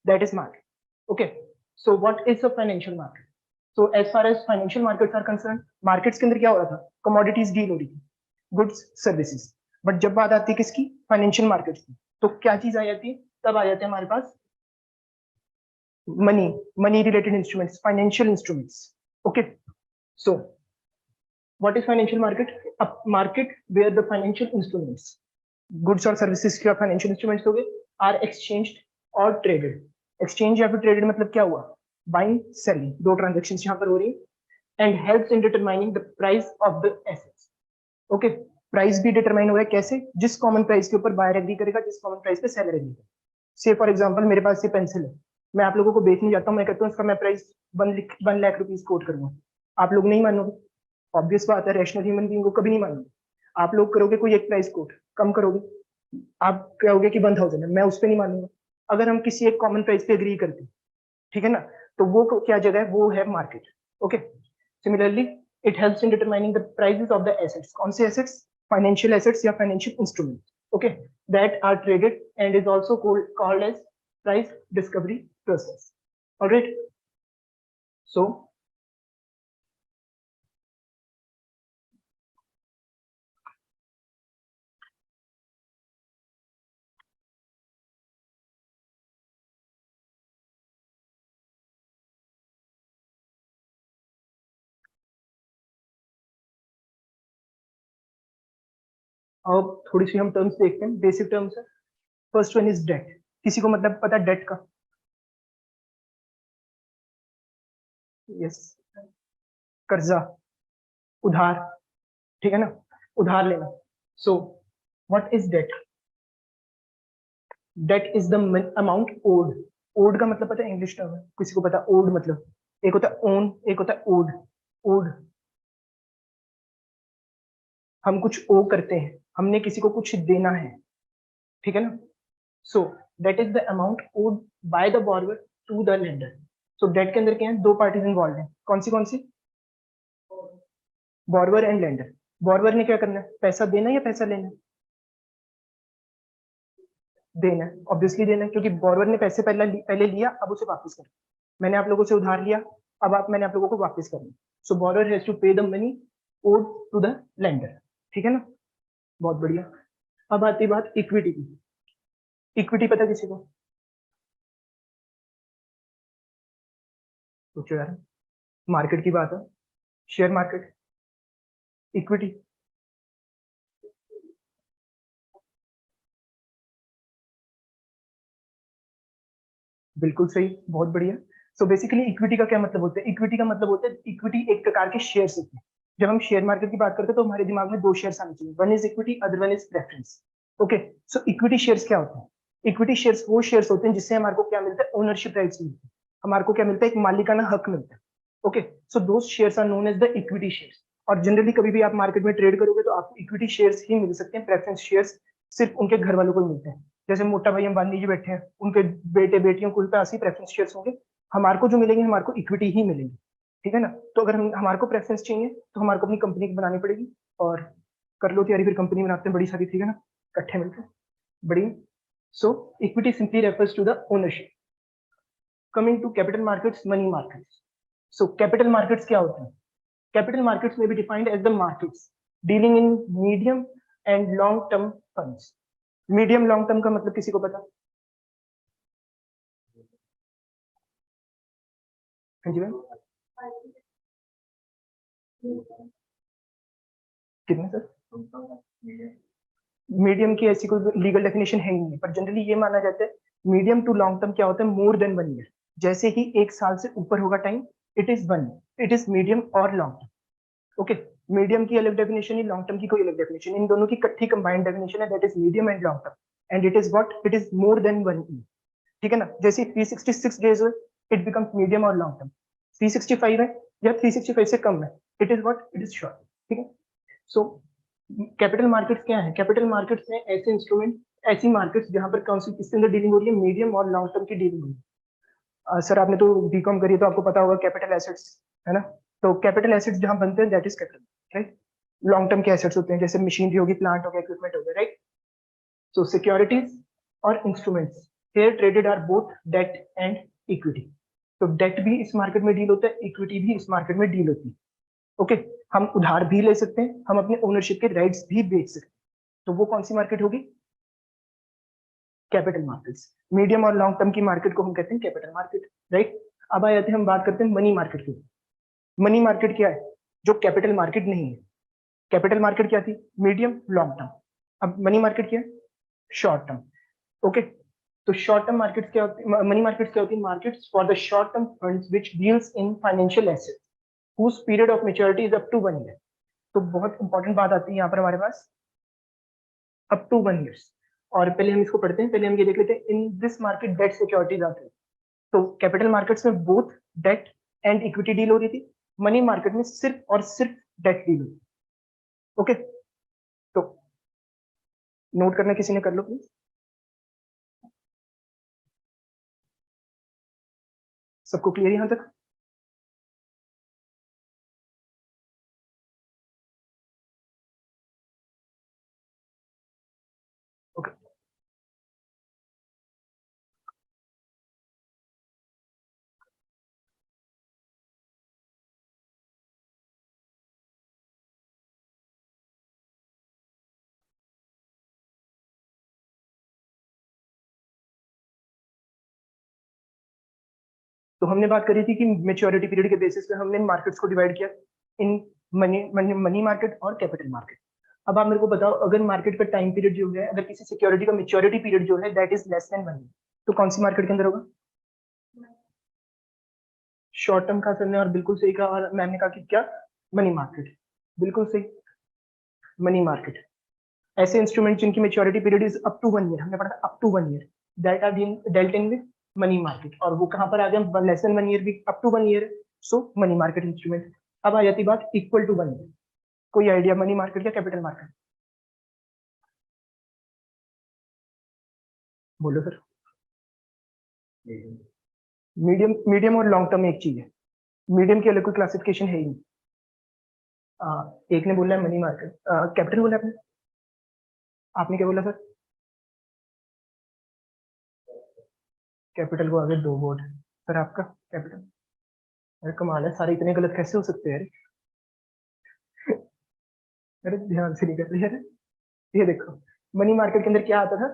that is market. Okay, so what is a financial market? So as far as financial markets are concerned, markets के अंदर क्या हो रहा था, commodities deal हो रही थी, goods services. बट जब बात आती है किसकी, फाइनेंशियल मार्केट्स की, तो क्या चीज आ जाती है, तब आ जाते हैं हमारे पास money related instruments, financial instruments. Okay, so what is financial market? A market where the financial instruments, goods और services के financial instruments हो गए, are exchanged or traded. Exchange या फिर traded मतलब क्या हुआ, buying selling, दो transactions यहाँ पर हो रही है, and helps in determining the price of the assets. Okay, price भी डिटरमाइन हो रहा है कैसे, जिस कॉमन प्राइस के ऊपर बायर एग्री करेगा, जिस कॉमन प्राइस पे सेलर एग्री करेगा. से फॉर एग्जांपल मेरे पास ये पेंसिल है, मैं आप लोगों को बेचने जाता हूँ, मैं कहता हूँ इसका मैं प्राइस 1 लाख रुपीज कोट करूंगा, आप लोग नहीं मानोगे, ऑब्वियस बात है, रैशनल ह्यूमन बीइंग को कभी नहीं मानोगे. आप लोग करोगे कोई एक प्राइस कोट कम करोगे, आप कहोगे कि 1000 है, मैं उस पर नहीं मानूंगा. अगर हम किसी एक कॉमन प्राइस पे एग्री करते हैं, ठीक है ना, तो वो क्या जगह है, वो है market. Okay, similarly it helps in determining the prices of the assets. कौन से एसेट्स, financial assets या financial instruments, okay, that are traded and is also called as price discovery process. All right, so अब थोड़ी सी हम terms देखते हैं, basic terms है. First one is debt. किसी को मतलब पता है डेट का? यस, कर्जा, उधार, ठीक है ना, उधार लेना. So what is debt? Debt is the amount owed. Owed का मतलब पता है, इंग्लिश टर्म है, किसी को पता ओड मतलब, एक होता है ओन, एक होता है ओड. ओड हम कुछ ओ करते हैं, हमने किसी को कुछ देना है, ठीक है ना. So that is the amount owed by the borrower to the lender. So debt के अंदर क्या है, दो पार्टीज इन्वॉल्व हैं. कौन सी? Borrower and lender. बॉरोवर ने क्या करना है, पैसा देना या पैसा लेना? देना, ऑब्वियसली देना, क्योंकि बॉरोवर ने पैसे पहले लिया, अब उसे वापस करना. मैंने आप लोगों से उधार लिया, अब मैंने आप लोगों को वापस करना. So borrower has to pay the money owed to the lender, ठीक है ना. बहुत बढ़िया. अब आती बात इक्विटी की. इक्विटी पता किसी को? सोचो यार, मार्केट की बात है, शेयर मार्केट, इक्विटी. बिल्कुल सही, बहुत बढ़िया. सो बेसिकली इक्विटी का क्या मतलब होता है? इक्विटी का मतलब होता है, इक्विटी एक प्रकार के शेयर्स होते हैं. जब हम शेयर मार्केट की बात करते हैं तो हमारे दिमाग में दो शेयर्स आने चाहिए, one is equity, other one is preference. Okay, so equity shares क्या होते हैं? इक्विटी शेयर्स वो शेयर्स होते हैं जिससे हमारे को क्या मिलता है, ओनरशिप राइट्स मिलते हैं, हमारे को क्या मिलता है, एक मालिकाना हक मिलता है. Okay, so those shares are known as the equity shares. और जनरली कभी भी आप मार्केट में ट्रेड करोगे तो आपको इक्विटी शेयर्स ही मिल सकते हैं, प्रेफरेंस शेयर्स सिर्फ उनके घर वालों को ही मिलते हैं. जैसे मोटा भाई अंबानी जी बैठे हैं, उनके बेटे बेटियों को उनके ऐसे प्रेफरेंस शेयर्स होंगे. हमारे को जो मिलेंगे, हमारे को इक्विटी ही मिलेंगे, ठीक है ना. तो अगर हमारे को प्रेफरेंस चाहिए तो हमारे को अपनी कंपनी बनानी पड़ेगी, और कर लो तैयारी, फिर कंपनी बनाते हैं बड़ी सारी, ठीक है ना, इकट्ठे मिलकर. बढ़िया. So equity simply refers to the ownership. Coming to capital markets, money markets. So capital markets क्या होते हैं? कैपिटल मार्केट्स में be defined as the markets dealing in medium and long term funds. Medium long term का मतलब किसी को पता? हाँ जी मैम, कितने सर? मीडियम की ऐसी कोई लीगल डेफिनेशन है ही नहीं, पर जनरली ये माना जाता है मीडियम टू लॉन्ग टर्म क्या होता है, मोर देन 1 ईयर. जैसे ही 1 साल से ऊपर होगा time, it is 1, it is medium और लॉन्ग टर्म. ओके, मीडियम की अलग डेफिनेशन है, लॉन्ग टर्म की कोई अलग डेफिनेशन, इन दोनों की इकट्ठी कंबाइंड डेफिनेशन है, that is medium and long term. And it is what, it is more than 1 year, ठीक है ना. जैसे 366 डेज हुए, इट बिकम्स मीडियम और लॉन्ग टर्म. 365 है या 365 से कम है, it is what, it is short, ठीक है. सो कैपिटल मार्केट्स क्या है? कैपिटल मार्केट्स में ऐसे इंस्ट्रूमेंट, ऐसी मार्केट्स जहां पर कौन सी किसके अंदर डीलिंग हो रही है, मीडियम और लॉन्ग टर्म की डीलिंग हो रही है. सर आपने तो बीकॉम करी है तो आपको पता होगा कैपिटल एसेट्स, है ना. तो कैपिटल एसेट्स जहां बनते हैं, that is capital, right. Long term के एसेट्स होते हैं, जैसे मशीनरी होगी, प्लांट हो गया, इक्विपमेंट हो गया, राइट. सो सिक्योरिटीज और instruments here traded are both debt and equity. तो डेट भी इस मार्केट में डील होता है, इक्विटी भी इस मार्केट में डील होती है. ओके, हम उधार भी ले सकते हैं, हम अपने ओनरशिप के राइट्स भी बेच सकते हैं. तो वो कौन सी मार्केट होगी? Capital markets. मीडियम और लॉन्ग टर्म की मार्केट को हम कहते हैं कैपिटल मार्केट, राइट. अब आ जाते हैं हम बात करते हैं मनी मार्केट की. मनी मार्केट क्या है? जो कैपिटल मार्केट नहीं है. कैपिटल मार्केट क्या थी? Medium long term. अब मनी मार्केट क्या है? Short term. ओके, तो शॉर्ट टर्म मार्केट्स क्या होती है? मनी मार्केट्स क्या होती है? Markets for the short term funds which deals in financial assets whose period of maturity is up to 1 year. तो बहुत इंपॉर्टेंट बात आती है यहाँ पर हमारे पास, अप टू 1 years. और पहले हम इसको पढ़ते हैं, पहले हम ये देख लेते हैं. In this market debt securities आते हैं. तो कैपिटल मार्केट्स में both debt and equity deal हो रही थी. मनी मार्केट में सिर्फ और सिर्फ डेट डील होती. ओके, तो नोट करना किसी ने कर लो प्लीज. सबको क्लियर यहां तक? ओके, तो हमने बात करी थी कि मेच्योरिटी पीरियड के बेसिस पे हमने मार्केट्स को डिवाइड किया इन मनी मार्केट और कैपिटल मार्केट. अब आप मेरे को बताओ, अगर मार्केट का टाइम पीरियड जो है, अगर किसी सिक्योरिटी का मेच्योरिटी पीरियड जो है that is less than 1 year, तो कौन सी मार्केट के अंदर होगा? शॉर्ट टर्म का सर ने और बिल्कुल सही कहा, और मैम ने कहा कि क्या? Money market. बिल्कुल सही, मनी मार्केट. ऐसे इंस्ट्रूमेंट जिनकी maturity period is up to 1 year, हमने पढ़ा up to 1 year, that are dealt in with money market. और वो कहां पर आ गया? लेस देन 1 ईयर भी up to 1 year, so money market instrument. अब आ जाती बात इक्वल टू 1 ईयर. कोई आइडिया मनी मार्केट या कैपिटल मार्केट? बोलो सर. मीडियम, मीडियम और लॉन्ग टर्म एक चीज है. मीडियम की अलग कोई क्लासिफिकेशन है ही नहीं. एक ने बोला है मनी मार्केट, कैपिटल बोला आपने. आपने क्या बोला सर? कैपिटल को आगे दो बोर्ड. सर आपका कैपिटल. अरे कमाल है, सारे इतने गलत कैसे हो सकते हैं? अरे ध्यान से नहीं कर रही है. ये देखो, मनी मार्केट के अंदर क्या आता था?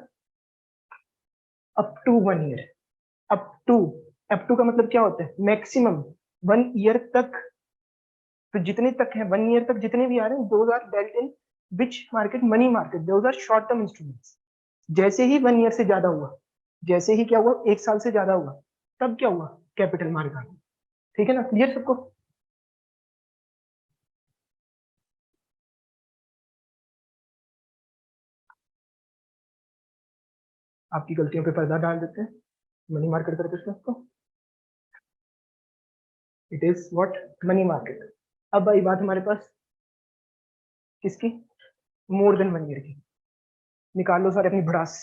Up to 1 year. Up to, up to का मतलब क्या होता है? मैक्सिमम 1 ईयर तक. तो जितने तक है 1 ईयर तक, जितने भी आ रहे हैं, those are dealt in which market? Money market. Those are short term instruments. जैसे ही 1 ईयर से ज्यादा हुआ, जैसे ही क्या हुआ, 1 साल से ज्यादा हुआ, तब क्या हुआ? Capital market. ठीक है ना? क्लियर सबको? आपकी गलतियों पे पर्दा डाल देते हैं. मनी मार्केट करते हैं उसको. It is what? Money market. अब आई बात हमारे पास किसकी? मोर देन 1 ईयर की. निकाल लो सारे अपनी भड़ास,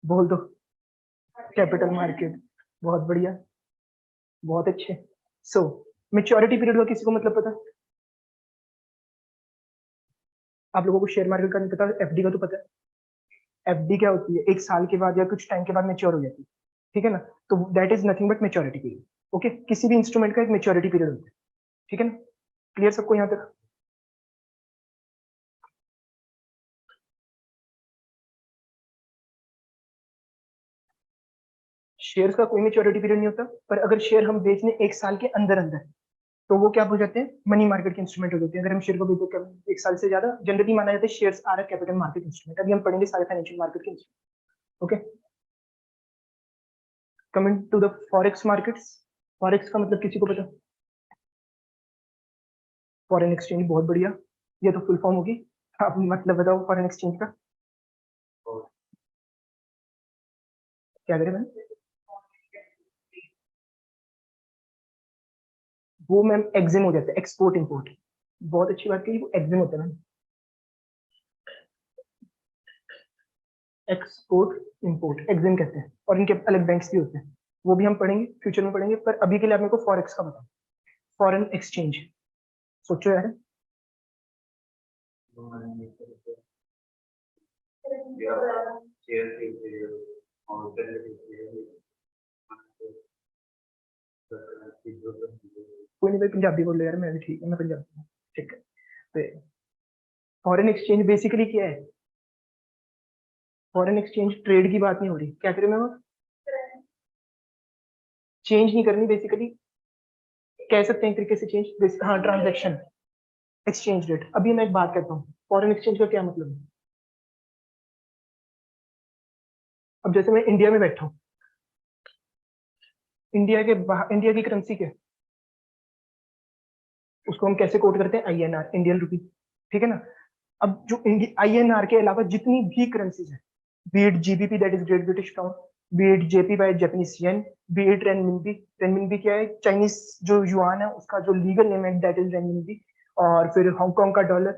बोल दो कैपिटल मार्केट. बहुत बढ़िया, बहुत अच्छे. सो मेच्योरिटी पीरियड का किसी को मतलब पता? आप लोगों को शेयर मार्केट का नहीं पता, एफडी का तो पता है. एफडी क्या होती है? 1 साल के बाद या कुछ टाइम के बाद मेच्योर हो जाती है. ठीक है ना? तो that is nothing but maturity period. Okay, किसी भी इंस्ट्रूमेंट का एक मेच्योरिटी पीरियड होता है. ठीक है ना? क्लियर सबको यहाँ तक? शेयर का कोई मेच्योरिटी पीरियड नहीं होता, पर अगर शेयर हम बेचने 1 साल के अंदर अंदर, तो वो क्या हो जाते हैं? मनी मार्केट के इंस्ट्रूमेंट हो जाते हैं. अगर हम शेयर को बेचते 1 साल से ज्यादा, जनरली माना जाता है shares are a capital market instrument. अभी हम पढ़ेंगे सारे फाइनेंशियल मार्केट के instrument. Okay, coming to the forex markets. Forex का मतलब किसी को पता? Foreign exchange. बहुत बढ़िया, ये तो फुल फॉर्म होगी. आप मतलब बताओ फॉरेन एक्सचेंज का क्या करें मैम? वो मैम एग्जिम हो जाता है, एक्सपोर्ट इंपोर्ट. बहुत अच्छी बात कही, वो एग्जिम होता है मैम. एक्सपोर्ट इंपोर्ट एग्जिम कहते हैं, और इनके अलग बैंक्स भी होते हैं. वो भी हम पढ़ेंगे, फ्यूचर में पढ़ेंगे, पर अभी के लिए आप मेरे को फॉरेक्स का बताओ. Foreign exchange. सोचो यार. कोई नहीं भाई, पंजाबी बोल लो यार, मैं भी ठीक है, मैं पंजाबी हूँ। ठीक है। तो फॉरेन एक्सचेंज बेसिकली क्या है? फॉरेन एक्सचेंज ट्रेड की बात नहीं हो रही, क्या करें मैं? चेंज नहीं करनी बेसिकली, कह सकते हैं एक तरीके से चेंज, हाँ, ट्रांजेक्शन, एक्सचेंज रेट। अभी मैं एक बात करता हूँ, फॉरेन एक्सचेंज का क्या मतलब है। अब जैसे मैं इंडिया में बैठा हूँ, इंडिया के बाहर इंडिया की करेंसी क्या है? उसको हम कैसे कोट करते हैं? INR, Indian rupee. ठीक है ना? अब जो INR के अलावा जितनी भी करेंसीज है, B it GBP, that is great British pound, B it JPY, Japanese yen, B it renminbi. Renminbi क्या है? चाइनीज जो युआन है उसका जो लीगल नेम है, दैट इज रेनमिनबी। और फिर हांगकांग का डॉलर,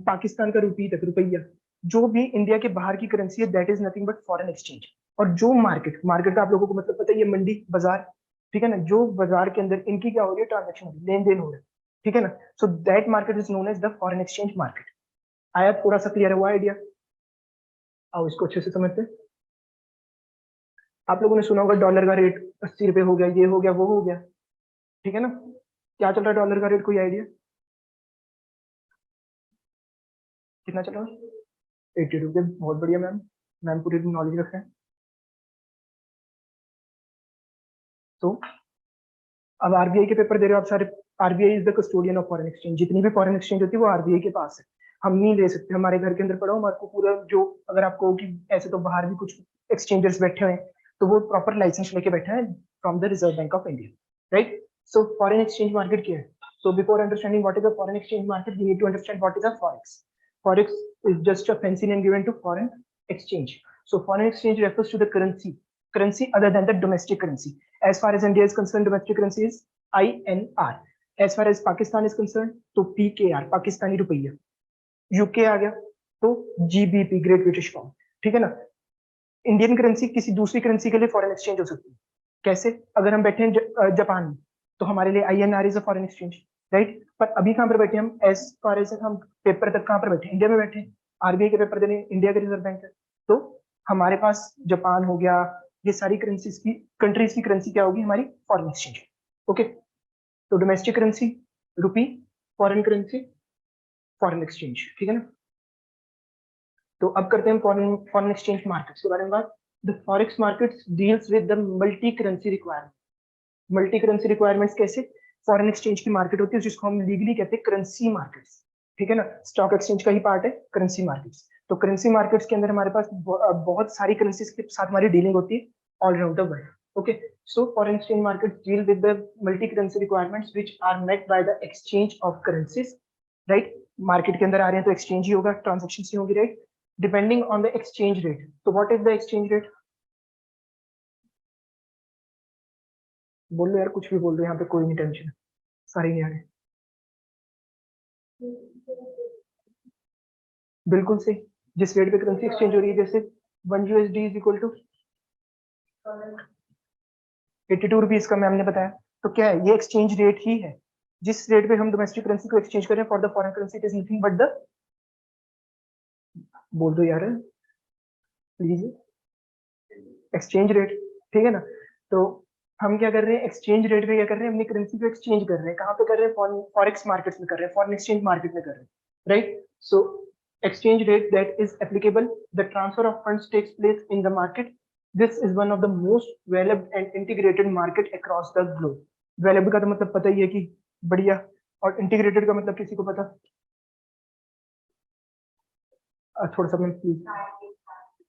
पाकिस्तान का रुपी तक, रुपया, जो भी इंडिया के बाहर की करेंसी है, that is nothing but foreign exchange. और जो मार्केट मार्केट का आप लोगों को मतलब पता है, ये मंडी बाजार, ठीक है ना, जो बाजार के अंदर इनकी क्या हो रही है, ट्रांजेक्शन हो रही है, लेन देन हो रहा है, ठीक है ना, so that market is known as the foreign exchange market. आया थोड़ा सा क्लियर हुआ आइडिया? आओ इसको अच्छे से समझते हैं। आप लोगों ने सुना होगा डॉलर का रेट 80 रुपए हो गया, ये हो गया, वो हो गया, ठीक है ना? क्या चल रहा है डॉलर का रेट, कोई आइडिया? कितना चल रहा है? 80 रुपये, बहुत बढ़िया मैम, मैम पूरी नॉलेज रखते हैं। तो अब RBI के पेपर दे रहे हो आप सारे। RBI is the custodian of foreign exchange, जितनी भी फॉरेन एक्सचेंज होती है वो RBI के पास है। हम नहीं ले सकते, हमारे घर के अंदर पड़ा हो, हमारे को पूरा जो, अगर आप कहो कि ऐसे तो बाहर भी कुछ एक्सचेंजर्स बैठे हुए हैं, तो वो प्रॉपर लाइसेंस लेके बैठे हैं from the reserve bank of India, right? So foreign exchange market क्या है? So before understanding what is a foreign exchange market, we need to understand what is a forex. Forex is just a fancy name given to foreign exchange. So foreign exchange refers to the currency other than the domestic currency. As far as India is concerned, domestic currency is INR. As far as Pakistan is concerned, तो PKR, Pakistani रुपया। UK आ गया तो GBP, great British pound, ठीक है ना? Indian currency किसी दूसरी currency के लिए फॉरेन एक्सचेंज हो सकती है, कैसे? अगर हम बैठे हैं जापान में, तो हमारे लिए INR is a foreign exchange, right? पर अभी कहाँ पर बैठे हम? एज फार एज हम पेपर तक कहाँ पर बैठे? इंडिया में बैठे। RBI के पेपर देने इंडिया के रिजर्व बैंक है, तो हमारे पास जापान हो गया, ये सारी करेंसीज की, कंट्रीज की करेंसी क्या होगी? हमारी फॉरेन एक्सचेंज। ओके, तो डोमेस्टिक करेंसी रुपी, फॉरेन करेंसी फॉरेन एक्सचेंज, ठीक है ना? तो अब करते हैं फॉरेन फॉरेन एक्सचेंज मार्केट्स के बारे में बात। The forex markets deals with the multi currency requirement. Multi currency requirements कैसे? फॉरेन एक्सचेंज की मार्केट होती है जिसको हम लीगली कहते हैं करेंसी मार्केट्स, ठीक है ना? स्टॉक एक्सचेंज का ही पार्ट है करेंसी मार्केट्स। तो करेंसी मार्केट्स के अंदर हमारे पास बहुत सारी करेंसीज के साथ हमारी डीलिंग होती है all around the world. Okay, so foreign exchange market deal with the multi currency requirements which are met by the exchange of currencies, right? Market के अंदर आ रहे हैं तो एक्सचेंज ही होगा, ट्रांजेक्शन ही होगी, right? Depending on the exchange rate. तो what is the exchange rate? बोल लो यार, कुछ भी बोल दो, यहाँ पे कोई नहीं टेंशन, सारे नहीं आ रहे। बिल्कुल सही, जिस रेट पे करेंसी एक्सचेंज हो रही है, जैसे 1 USD is equal to 82 rupees का मैम ने बताया, तो क्या है? ये एक्सचेंज रेट ही है। जिस रेट पे हम डोमेस्टिक करेंसी को एक्सचेंज कर रहे हैं for the foreign currency, it is nothing but the, बोल दो यार प्लीज, एक्सचेंज रेट, ठीक है ना? तो हम क्या कर रहे हैं? एक्सचेंज रेट पे क्या कर रहे हैं? अपनी करेंसी को एक्सचेंज कर रहे हैं, कहाँ पे कर रहे हैं? फॉरेक्स मार्केट्स में कर रहे हैं, फॉरेन एक्सचेंज मार्केट में कर रहे हैं, right? So exchange rate that is applicable, the transfer of funds takes place in the market. This is one of the most valuable and integrated market across the globe. Valuable का तो मतलब पता ही है कि बढ़िया, और integrated का मतलब किसी को पता? थोड़ा सा मैं प्लीज,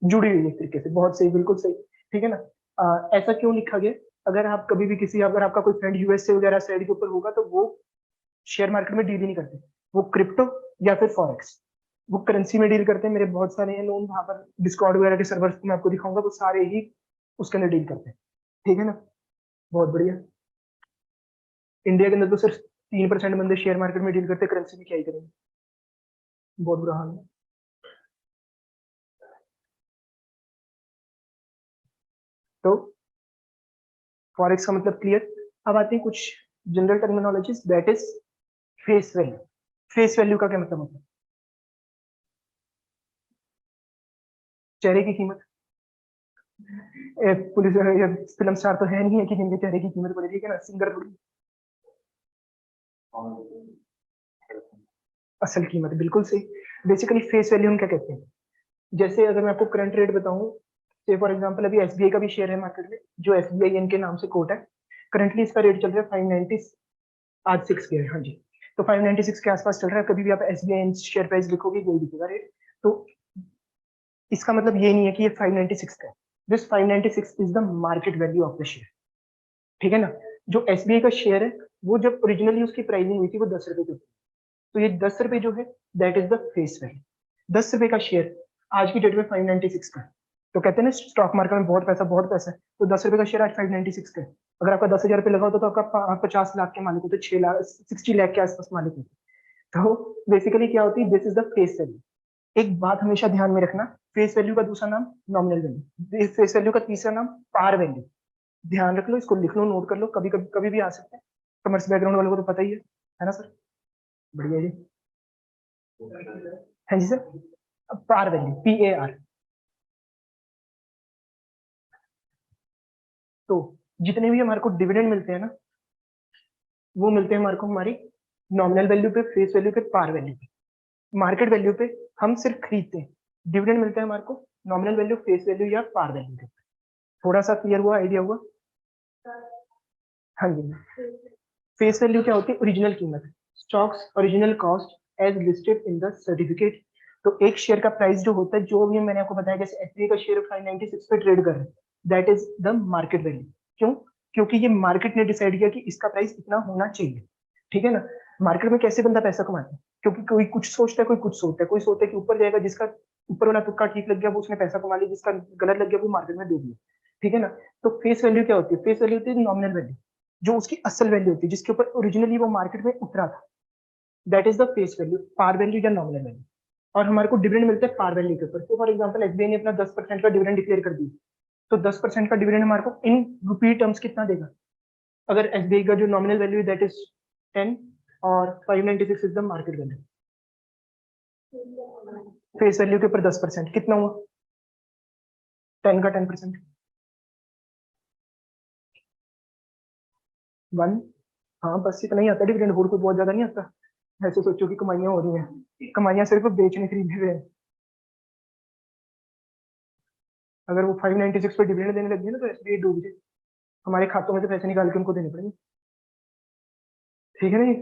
जुड़ी हुई है एक तरीके से, बहुत सही, बिल्कुल सही, ठीक है ना? ऐसा क्यों लिखा गया? अगर आप कभी भी किसी, अगर आपका कोई फ्रेंड USA वगैरह साइड के ऊपर होगा, तो वो शेयर मार्केट में डील ही नहीं करते, वो क्रिप्टो या फिर फॉरेक्स, वो करेंसी में डील करते हैं। मेरे बहुत सारे हैं लोग वहां पर, डिस्कॉर्ड वगैरह के सर्वर्स को मैं आपको दिखाऊंगा, वो सारे ही उसके अंदर डील करते हैं, ठीक है ना? बहुत बढ़िया। इंडिया के अंदर तो सिर्फ 3% बंदे शेयर मार्केट में डील करते हैं, करेंसी में क्या ही करेंगे, बहुत बुरा हाल है। तो फॉरेक्स का मतलब क्लियर। अब आते हैं कुछ general terminologies, that is face value. Face value का क्या मतलब होता है? चेहरे की कीमत, पुलिस या फिल्म स्टार तो है नहीं है कि जिनके चेहरे की कीमत बढ़ेगी, ना सिंगर थोड़ी। असल कीमत, बिल्कुल सही। बेसिकली फेस वैल्यू हम क्या कहते हैं, जैसे अगर मैं आपको करंट रेट बताऊं, से फॉर एग्जांपल अभी एसबीआई का भी शेयर है मार्केट में, जो एसबीआई इनके नाम से कोट है। करंटली इसका रेट चल रहा है 590, आज 6 के है, हाँ जी। तो 596 के आसपास चल रहा है। कभी भी आप एसबीआई शेयर प्राइस लिखोगे यही दिखेगा रेट। तो इसका मतलब ये नहीं है कि ये 596 का है। This 596 is the market value of the share, ठीक है ना। जो एसबीआई का शेयर है, वो जब ओरिजिनली उसकी प्राइसिंग हुई थी वो 10 रुपए की थी। तो ये 10 रुपए जो है, that is the face value. 10 रुपए का शेयर आज की डेट में 596 का है। तो कहते हैं ना स्टॉक मार्केट में बहुत पैसा है। तो 10 रुपए का शेयर आज 596 का है। अगर आपका 10,000 रुपये लगा होता तो आपका 50 लाख के मालिक होते, 6 लाख 60 लाख के आसपास मालिक होते। तो बेसिकली क्या होती है, this is the face value. एक बात हमेशा ध्यान में रखना, फेस वैल्यू का दूसरा नाम नॉमिनल वैल्यू, फेस वैल्यू का तीसरा नाम पार वैल्यू। ध्यान रख लो, इसको लिख लो, नोट कर लो, कभी भी आ सकते हैं। कॉमर्स बैकग्राउंड वालों को तो पता ही है ना सर। बढ़िया जी। हाँ जी सर, पार वैल्यू, PAR। तो जितने भी हमारे को डिविडेंड मिलते हैं ना, वो मिलते हैं हमारे को हमारी नॉमिनल वैल्यू पे, फेस वैल्यू पे, पार वैल्यू पे। मार्केट वैल्यू पे हम सिर्फ खरीदते हैं, डिविडेंड मिलता है हमारे को नॉमिनल वैल्यू, फेस वैल्यू या पार वैल्यू पे। थोड़ा सा क्लियर हुआ, आइडिया हुआ? हाँ जी। फेस वैल्यू क्या होती है? ओरिजिनल कीमत, stocks original cost as listed in the certificate. तो एक शेयर का प्राइस जो होता है, जो भी मैंने आपको बताया, जैसे एसबीआई का शेयर 596 पे ट्रेड कर रहे हैं, that is the market value. क्यों? क्योंकि ये मार्केट ने डिसाइड किया कि इसका प्राइस इतना होना चाहिए, ठीक है ना। मार्केट में कैसे बंदा पैसा कमाता है? क्योंकि कोई कुछ सोचता है, कोई कुछ सोचता है। कोई सोचता है कि ऊपर जाएगा, जिसका ऊपर वाला तुक्का ठीक लग गया वो उसने पैसा कमा लिया, जिसका गलत लग गया वो मार्केट में डूब गया, ठीक है ना। तो फेस वैल्यू क्या होती है? फेस वैल्यू होती है नॉमिनल वैल्यू, जो उसकी असल वैल्यू होती है, जिसके ऊपर ओरिजिनली वो मार्केट में उतरा था, that is the face value, par value या नॉमिनल वैल्यू। और हमारे को डिविडेंड मिलता है पार वैल्यू के ऊपर। तो फॉर एग्जाम्पल एसबीआई ने अपना 10% का डिविडेंड डिक्लेयर कर दिया, तो 10% का डिविडेंड हमारे को इन रुपी टर्म्स कितना देगा? अगर एसबीआई का जो नॉमिनल वैल्यू है दैट इज 10, और 596 is the market value, face value के ऊपर 10% कितना हुआ? 10 का 10%, 1। हाँ बस इतना ही आता है डिविडेंड, और कोई बहुत ज्यादा नहीं आता। ऐसे सोचो कि कमाइयां हो रही हैं, कमाइयां सिर्फ बेचने खरीदने में है। अगर वो 596 पे डिविडेंड देने लग गई ना, तो एसबीआई डूब जाए, हमारे खातों में से पैसे निकाल के उनको देने पड़ेंगे, ठीक है ना ये?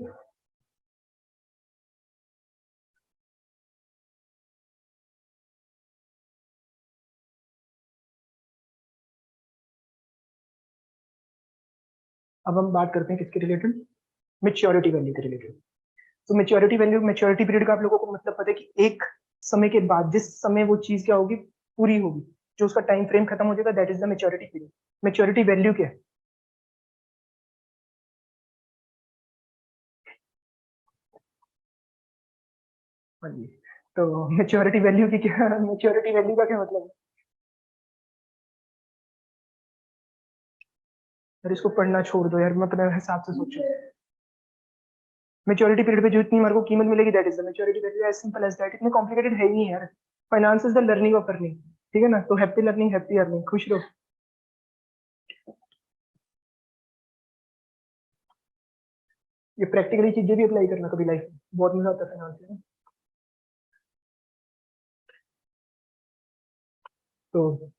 अब हम बात करते हैं किसके रिलेटेड? मेच्योरिटी वैल्यू के रिलेटेड। तो मेच्योरिटी वैल्यू, मेच्योरिटी पीरियड का आप लोगों को मतलब पता है कि एक समय के बाद जिस समय वो चीज क्या होगी, पूरी होगी, जो उसका टाइम फ्रेम खत्म हो जाएगा, that is the maturity period. Maturity value क्या है? हाँ जी। तो मेच्योरिटी वैल्यू की क्या, मेच्योरिटी वैल्यू का क्या मतलब है? यार इसको पढ़ना छोड़ दो यार, मैं अपने हिसाब से सोचूं। मेच्योरिटी पीरियड पे जो इतनी हमारे को कीमत मिलेगी, that is the maturity value, as simple as that. इतने कॉम्प्लिकेटेड है ही नहीं यार। Finance is the learning of earning, ठीक है ना। तो हैप्पी लर्निंग, हैप्पी अर्निंग, खुश रहो। ये प्रैक्टिकली चीजें भी अप्लाई करना कभी लाइफ में, बहुत मजा आता है फाइनेंस में। तो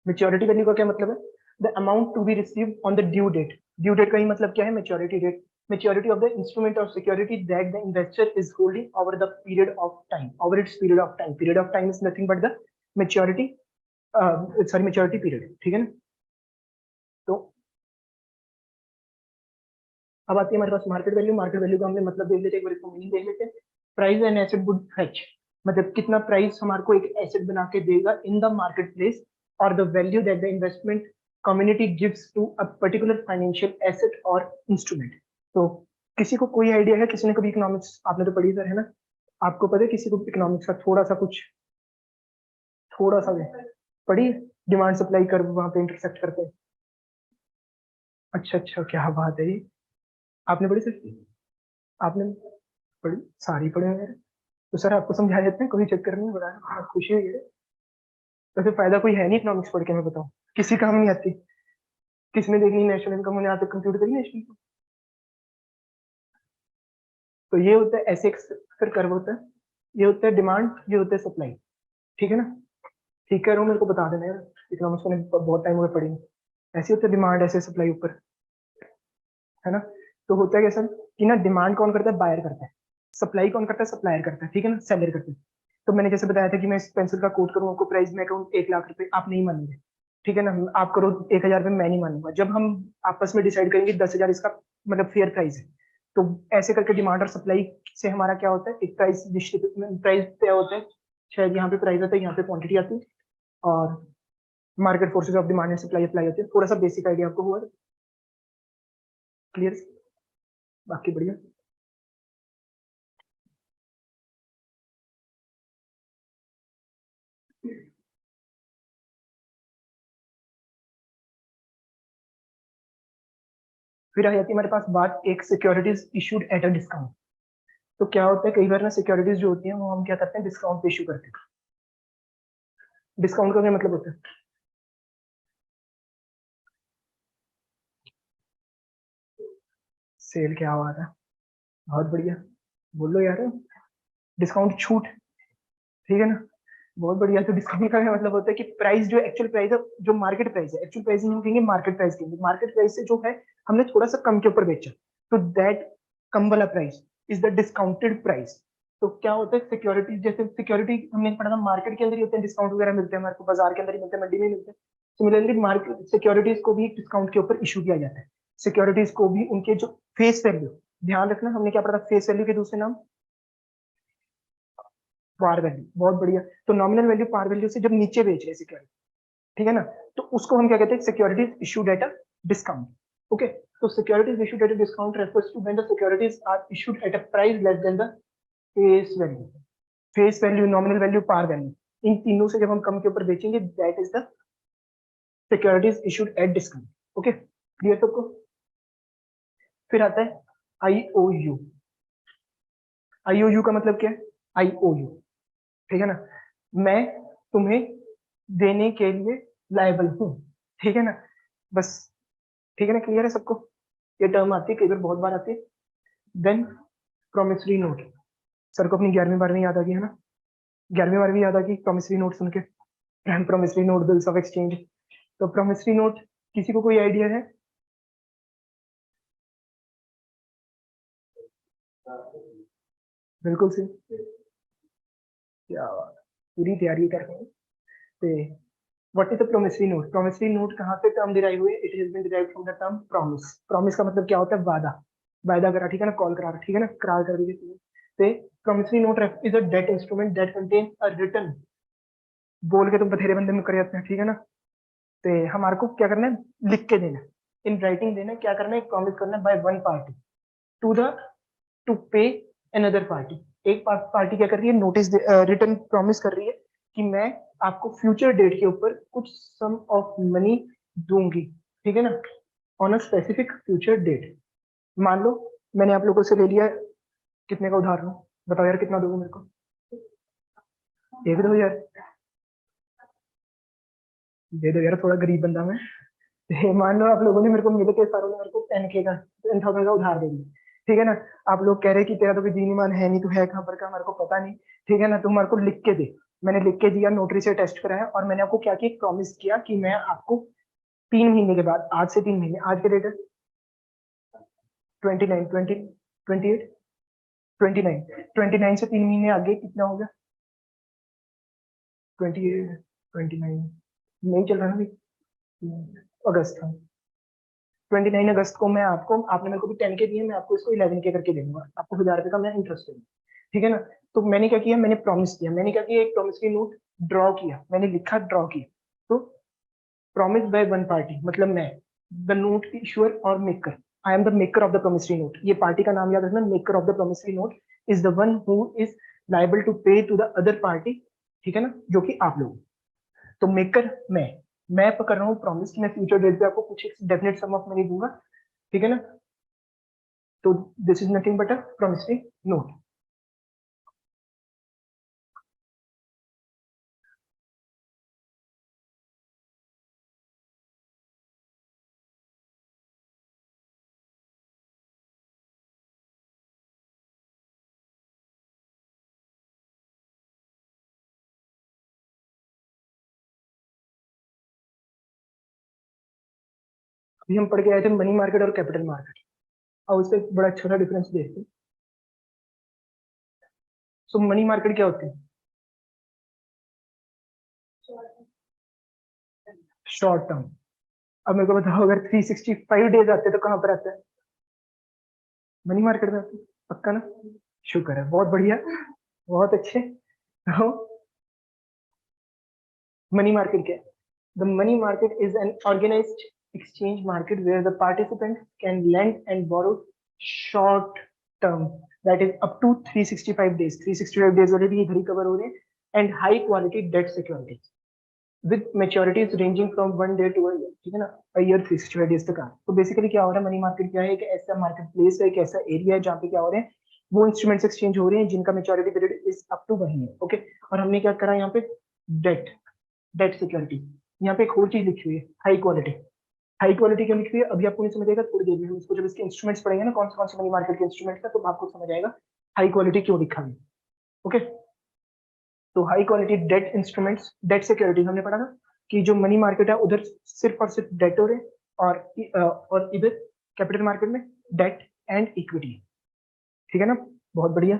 मेच्योरिटी वैल्यू का क्या मतलब है? The amount to be receive on the due date. Due date का ही मतलब क्या है? Maturity date. Maturity of the instrument of security that the investor is holding over the period of time, over its period of time. Period of time is nothing but the maturity, sorry maturity period, ठीक है ना। तो अब आती है हमारे पास market value. Market value का हमने मतलब देख लेते हैं, एक बार इसको मीनिंग देख लेते हैं। Price an asset would fetch, मतलब कितना प्राइस हमारे को एक एसेट बना के देगा इन द मार्केट प्लेस, और the value that the investment community gives to a particular financial asset और इंस्ट्रूमेंट। तो किसी को कोई आइडिया है? किसी ने कभी इकोनॉमिक्स आपने तो पढ़ी सर, है ना? आपको पता है किसी को इकोनॉमिक्स का थोड़ा सा कुछ, थोड़ा सा भी पढ़ी? डिमांड सप्लाई कर्व वहां पे इंटरसेक्ट करते हैं। अच्छा अच्छा, क्या बात है ये, आपने पढ़ी सर? आपने पढ़ी? सारी पढ़े हैं। तो सर आपको समझा देते हैं, कोई चक्कर नहीं, बड़ा खुशी हुई है। तो फिर फायदा कोई है नहीं इकोनॉमिक्स पढ़ के, मैं बताऊं किसी काम नहीं आती। किसने देखनी नेशनल इनकम, उन्हें आते कंप्यूटर करी नेशनल इनकम। तो ये होता है ऐसे एक फिर कर्व होता है, ये होता है डिमांड, ये होता है सप्लाई। ठीक है ना, ठीक कह रहा हूँ, मेरे को बता देना यार, इकोनॉमिक्स मैंने बहुत टाइम हो गया पढ़ी। ऐसे होता है डिमांड, ऐसे सप्लाई ऊपर, है ना। तो होता है कैसा कि ना, डिमांड कौन करता है, बायर करता है। सप्लाई कौन करता है, सप्लायर करता है। ठीक है ना, सेलर करता है। तो मैंने जैसे बताया था कि मैं इस पेंसिल का कोट करूँ आपको, प्राइस में कहूँ 1 लाख रुपए, आप नहीं मानेंगे। ठीक है ना, आप करो 1,000 रुपये, मैं नहीं मानूंगा। जब हम आपस में डिसाइड करेंगे 10,000 इसका मतलब फेयर प्राइस है, तो ऐसे करके डिमांड और सप्लाई से हमारा क्या होता है, एक प्राइस डिस्ट्रीब्यूट, प्राइस तय होता है। शायद यहाँ पे प्राइस आता है, यहाँ पे क्वांटिटी आती है, और market forces of demand and supply apply होते हैं। थोड़ा सा बेसिक आइडिया आपको हुआ, क्लियर, बाकी बढ़िया। फिर आ जाती है हमारे पास बात, एक securities issued at a discount. तो क्या होता है, कई बार ना सिक्योरिटीज जो होती है वो हम क्या करते हैं, डिस्काउंट पे इशू करते हैं। डिस्काउंट का क्या मतलब होता है, सेल, क्या आवाज है, बहुत बढ़िया, बोलो यार, डिस्काउंट, छूट। ठीक है ना, बहुत बढ़िया। तो डिस्काउंट का क्या मतलब होता है कि प्राइस जो एक्चुअल प्राइस है, जो मार्केट प्राइस है, एक्चुअल प्राइस नहीं कहेंगे, मार्केट प्राइस कहेंगे। मार्केट प्राइस से जो है हमने थोड़ा सा कम के ऊपर बेचा, तो दैट कम वाला price is the discounted price. तो क्या होता है, सिक्योरिटी, जैसे सिक्योरिटी हमने पढ़ा था, मार्केट के अंदर ही होते हैं, डिस्काउंट वगैरह मिलते हैं हमारे को, बाजार के अंदर ही मिलते हैं, मंडी में मिलते हैं। सिमिलरली मार्केट सिक्योरिटीज को भी डिस्काउंट के ऊपर इशू किया जाता है। सिक्योरिटीज को भी उनके जो फेस वैल्यू, ध्यान रखना, हमने क्या पढ़ा था, फेस वैल्यू के दूसरे नाम पार वैल्यू, बहुत बढ़िया। तो नॉमिनल वैल्यू पार वैल्यू से जब नीचे बेच रहे हैं सिक्योरिटी, ठीक है ना, तो उसको हम क्या कहते हैं, securities issued at a discount. Okay, तो securities issued at a discount refers to when the securities are issued at a price less than the face value. Face value, nominal value, par value, इन तीनों से जब हम कम के ऊपर बेचेंगे, that is the securities issued at discount. Okay, clear सबको। फिर आता है आईओयू। आईओयू का मतलब क्या है, आईओयू, ठीक है ना, मैं तुम्हें देने के लिए लायबल हूँ। ठीक है ना, बस, ठीक है ना, क्लियर है सबको। ये टर्म आती है, कई बार, बहुत बार आती है। Then promissory note. सर को अपनी 11वीं 12वीं याद आ गई है ना, 11वीं 12वीं याद आ गई प्रोमिसरी नोट सुन के, promissory note, bills of exchange. तो प्रोमिसरी नोट, किसी को कोई आइडिया है? बिल्कुल सही, क्या बात है, पूरी तैयारी कर रहे हैं। तो what is the promissory note? Promissory note कहाँ से टर्म डिराइव हुई? It has been derived from the term promise. Promise का मतलब क्या होता है, वादा, वादा करा, ठीक है ना, कॉल करा, ठीक है ना, करार कर दीजिए। तो promissory note is a debt instrument that contain a written, बोल के तो बथेरे बंदे में कर जाते हैं, ठीक है ना। तो हमारे को क्या करना है, लिख के देना, इन राइटिंग देना है, क्या करना है, प्रॉमिस करना है by one party to the, to pay another party. एक पार्टी क्या कर रही है, नोटिस, रिटर्न प्रॉमिस कर रही है कि मैं आपको फ्यूचर डेट के ऊपर कुछ सम ऑफ मनी दूंगी, ठीक है ना, on a specific future date. मान लो मैंने आप लोगों से ले लिया, कितने का उधार लूं, बताओ यार, कितना दोगे मेरे को? 1-2 हजार दे दो यार, थोड़ा गरीब बंदा मैं। मान लो आप लोगों ने मेरे को, मिले के सारों ने मेरे को 10K का, 10,000 का उधार दे दिया, ठीक है ना। आप लोग कह रहे कि तेरा तो कोई दीन ईमान है नहीं, तू है कहाँ पर का, मेरे को पता नहीं, ठीक है ना, तुम मेरे को लिख के दे। मैंने लिख के दिया, नोटरी से टेस्ट कराया, और मैंने आपको क्या किया, प्रॉमिस किया कि मैं आपको 3 महीने के बाद, आज से 3 महीने, आज के डेट है 29, 28, 29, 29 से 3 महीने आगे कितना हो गया, 28, 29, नहीं चल रहा ना भाई, अगस्त था। 29 अगस्त को मैं आपको, आपने मेरे को भी 10K दिए, मैं आपको इसको 11K करके दूंगा, आपको 1,000 रुपये का मैं इंटरेस्ट दूंगा, ठीक है ना। तो मैंने क्या किया, मैंने प्रॉमिस किया, मैंने क्या किया, एक प्रॉमिसरी नोट ड्रॉ किया, मैंने लिखा, ड्रॉ किया। तो प्रॉमिस बाय वन पार्टी मतलब मैं, द नोट इशूअर और maker, I am the maker of the promissory note. ये पार्टी का नाम याद रखना, maker of the promissory note is the one who is liable to pay to the other party, ठीक है ना, जो कि आप लोग। तो मेकर मैं कर रहा हूँ प्रॉमिस कि मैं फ्यूचर डेट पे आपको कुछ डेफिनेट सम ऑफ मनी दूंगा, ठीक है ना। तो this is nothing but a promissory note. अभी हम पढ़ के आए थे मनी मार्केट और कैपिटल मार्केट, और उसका एक बड़ा छोटा डिफरेंस देखते हैं। सो मनी मार्केट क्या होती है? Short term. अब मेरे को बताओ, अगर 365 डेज आते हैं तो कहाँ पर आता है? मनी मार्केट में आते हैं, पक्का ना? शुक्र है, बहुत बढ़िया, बहुत अच्छे। तो मनी मार्केट क्या है? The money market is an organized exchange market where the participants can lend and borrow short term, that is up to 365 days, 365 days already इधर ही कवर हो रहे हैं, and high quality debt securities with maturities ranging from 1 day to a year, ठीक है ना? a year 365 days तक आ। तो basically क्या हो रहा है, मनी मार्केट क्या है? एक ऐसा मार्केट प्लेस है, एक ऐसा एरिया है जहाँ पे क्या हो रहे हैं, वो इंस्ट्रूमेंट्स एक्सचेंज हो रहे हैं जिनका maturity period is up to 1 year, okay. और हमने क्या करा यहाँ पे? Debt, debt security. यहाँ पे एक और चीज लिखी हुई है, हाई क्वालिटी। हाई क्वालिटी क्यों लिखी हुई है अभी आपको नहीं समझ आएगा, थोड़ी देर में हम इसको जब इसके इंस्ट्रूमेंट्स पढ़ेंगे ना, कौन से मनी मार्केट के इंस्ट्रूमेंट्स है, तो आपको समझ आएगा हाई क्वालिटी क्यों लिखा हुआ है, ओके। तो high quality debt instruments, debt securities हमने पढ़ा ना, कि जो मनी मार्केट है उधर सिर्फ और सिर्फ डेट हो रहे हैं, और इधर कैपिटल मार्केट में डेट एंड इक्विटी, ठीक है ना? बहुत बढ़िया।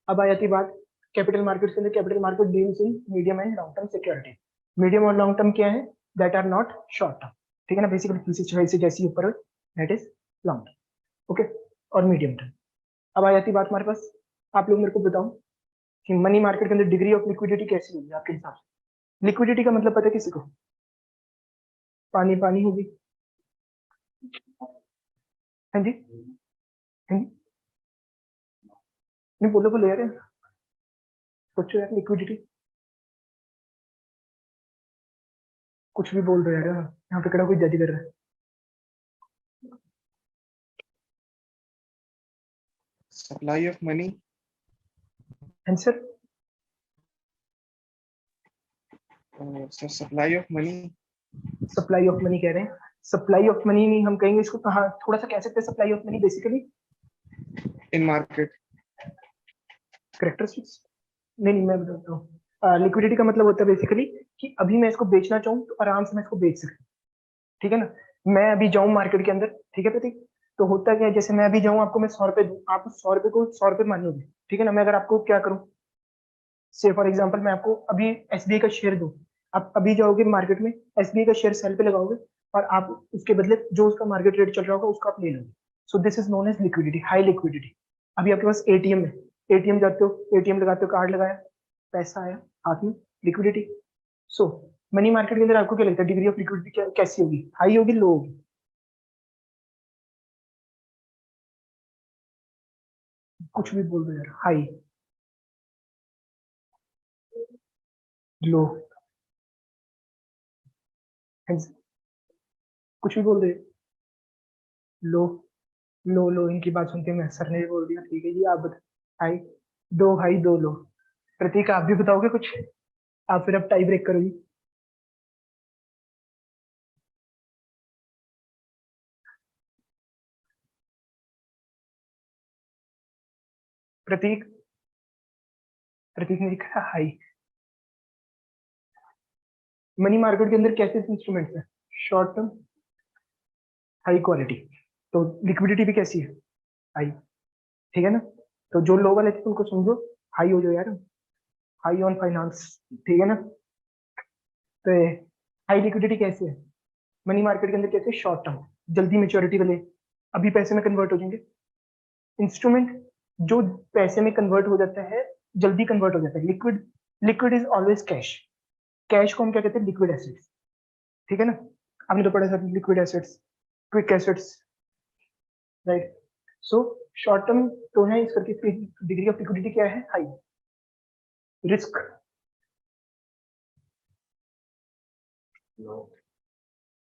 अब आ जाती बात कैपिटल मार्केट के अंदर। Capital market deals in medium and long term security. Medium और लॉन्ग टर्म क्या है? That are not short term, ठीक है ना? बेसिकली 365 से जैसी ऊपर है, that is long term, okay, और मीडियम टर्म। अब आ जाती बात हमारे पास, आप लोग मेरे को बताओ कि मनी मार्केट के अंदर डिग्री ऑफ लिक्विडिटी कैसी होगी आपके हिसाब से? लिक्विडिटी का मतलब पता है किसी को? पानी पानी होगी। हाँ जी, हाँ जी, नहीं बोलो बोलो यार, सोचो यार, लिक्विडिटी कुछ भी बोल दो यार, यहाँ पे खड़ा कोई जज कर रहा है। Supply of money. Answer? So supply of money supply of money कह रहे हैं। सप्लाई ऑफ मनी नहीं, हम कहेंगे इसको, कहाँ थोड़ा सा कह सकते हैं supply of money basically? in market. Characteristics? नहीं, मैं बताता हूँ। लिक्विडिटी का मतलब होता है बेसिकली कि अभी मैं इसको बेचना चाहूँ तो आराम से मैं इसको बेच सकता हूँ, ठीक है ना? मैं अभी जाऊँ मार्केट के अंदर, ठीक है प्रतीक, तो होता क्या है, जैसे मैं अभी जाऊँ, आपको मैं 100 रुपए दूँ, आप उस 100 रुपए को 100 रुपए मानोगे, ठीक है ना? मैं अगर आपको क्या करूँ, से फॉर एग्जाम्पल मैं आपको अभी एसबीआई का शेयर दूँ, आप अभी जाओगे मार्केट में, एसबीआई का शेयर सेल पे लगाओगे, और आप उसके बदले जो उसका मार्केट रेट चल रहा होगा उसको आप ले लोगे। So this is known as liquidity, high liquidity. अभी आपके पास एटीएम है, एटीएम जाते हो, एटीएम लगाते हो, कार्ड लगाया, पैसा आया हाथ में, लिक्विडिटी। सो मनी मार्केट के अंदर आपको क्या लगता है, डिग्री ऑफ लिक्विडिटी कैसी होगी? हाई होगी, लो होगी? कुछ भी बोल दो यार, हाई, लो, कुछ भी बोल दे। लो, लो इनकी बात सुनते मैं, सर ने भी बोल दिया, ठीक है जी, आप बता। हाई, दो हाई दो लो। प्रतीक आप भी बताओगे कुछ? आप फिर अब टाई ब्रेक करोगी। प्रतीक, प्रतीक ने लिखा हाई। मनी मार्केट के अंदर कैसे इंस्ट्रूमेंट्स है? Short term, high quality. तो लिक्विडिटी भी कैसी है? हाई, ठीक है ना? तो जो लो वाले थे उनको समझो, हाई हो जाओ यार, हाई ऑन फाइनेंस, ठीक है ना? तो हाई लिक्विडिटी कैसे है मनी मार्केट के अंदर? कैसे? शॉर्ट टर्म, जल्दी मेच्योरिटी वाले, अभी पैसे में कन्वर्ट हो जाएंगे इंस्ट्रूमेंट, जो पैसे में कन्वर्ट हो जाता है, जल्दी कन्वर्ट हो जाता है। Liquid, liquid is always cash. Cash को हम क्या कहते हैं? लिक्विड एसेट्स, ठीक है ना? हमने तो पढ़ा था liquid assets, quick assets, right? So short term तो है इस करके, डिग्री ऑफ लिक्विडिटी क्या है? हाई। रिस्क,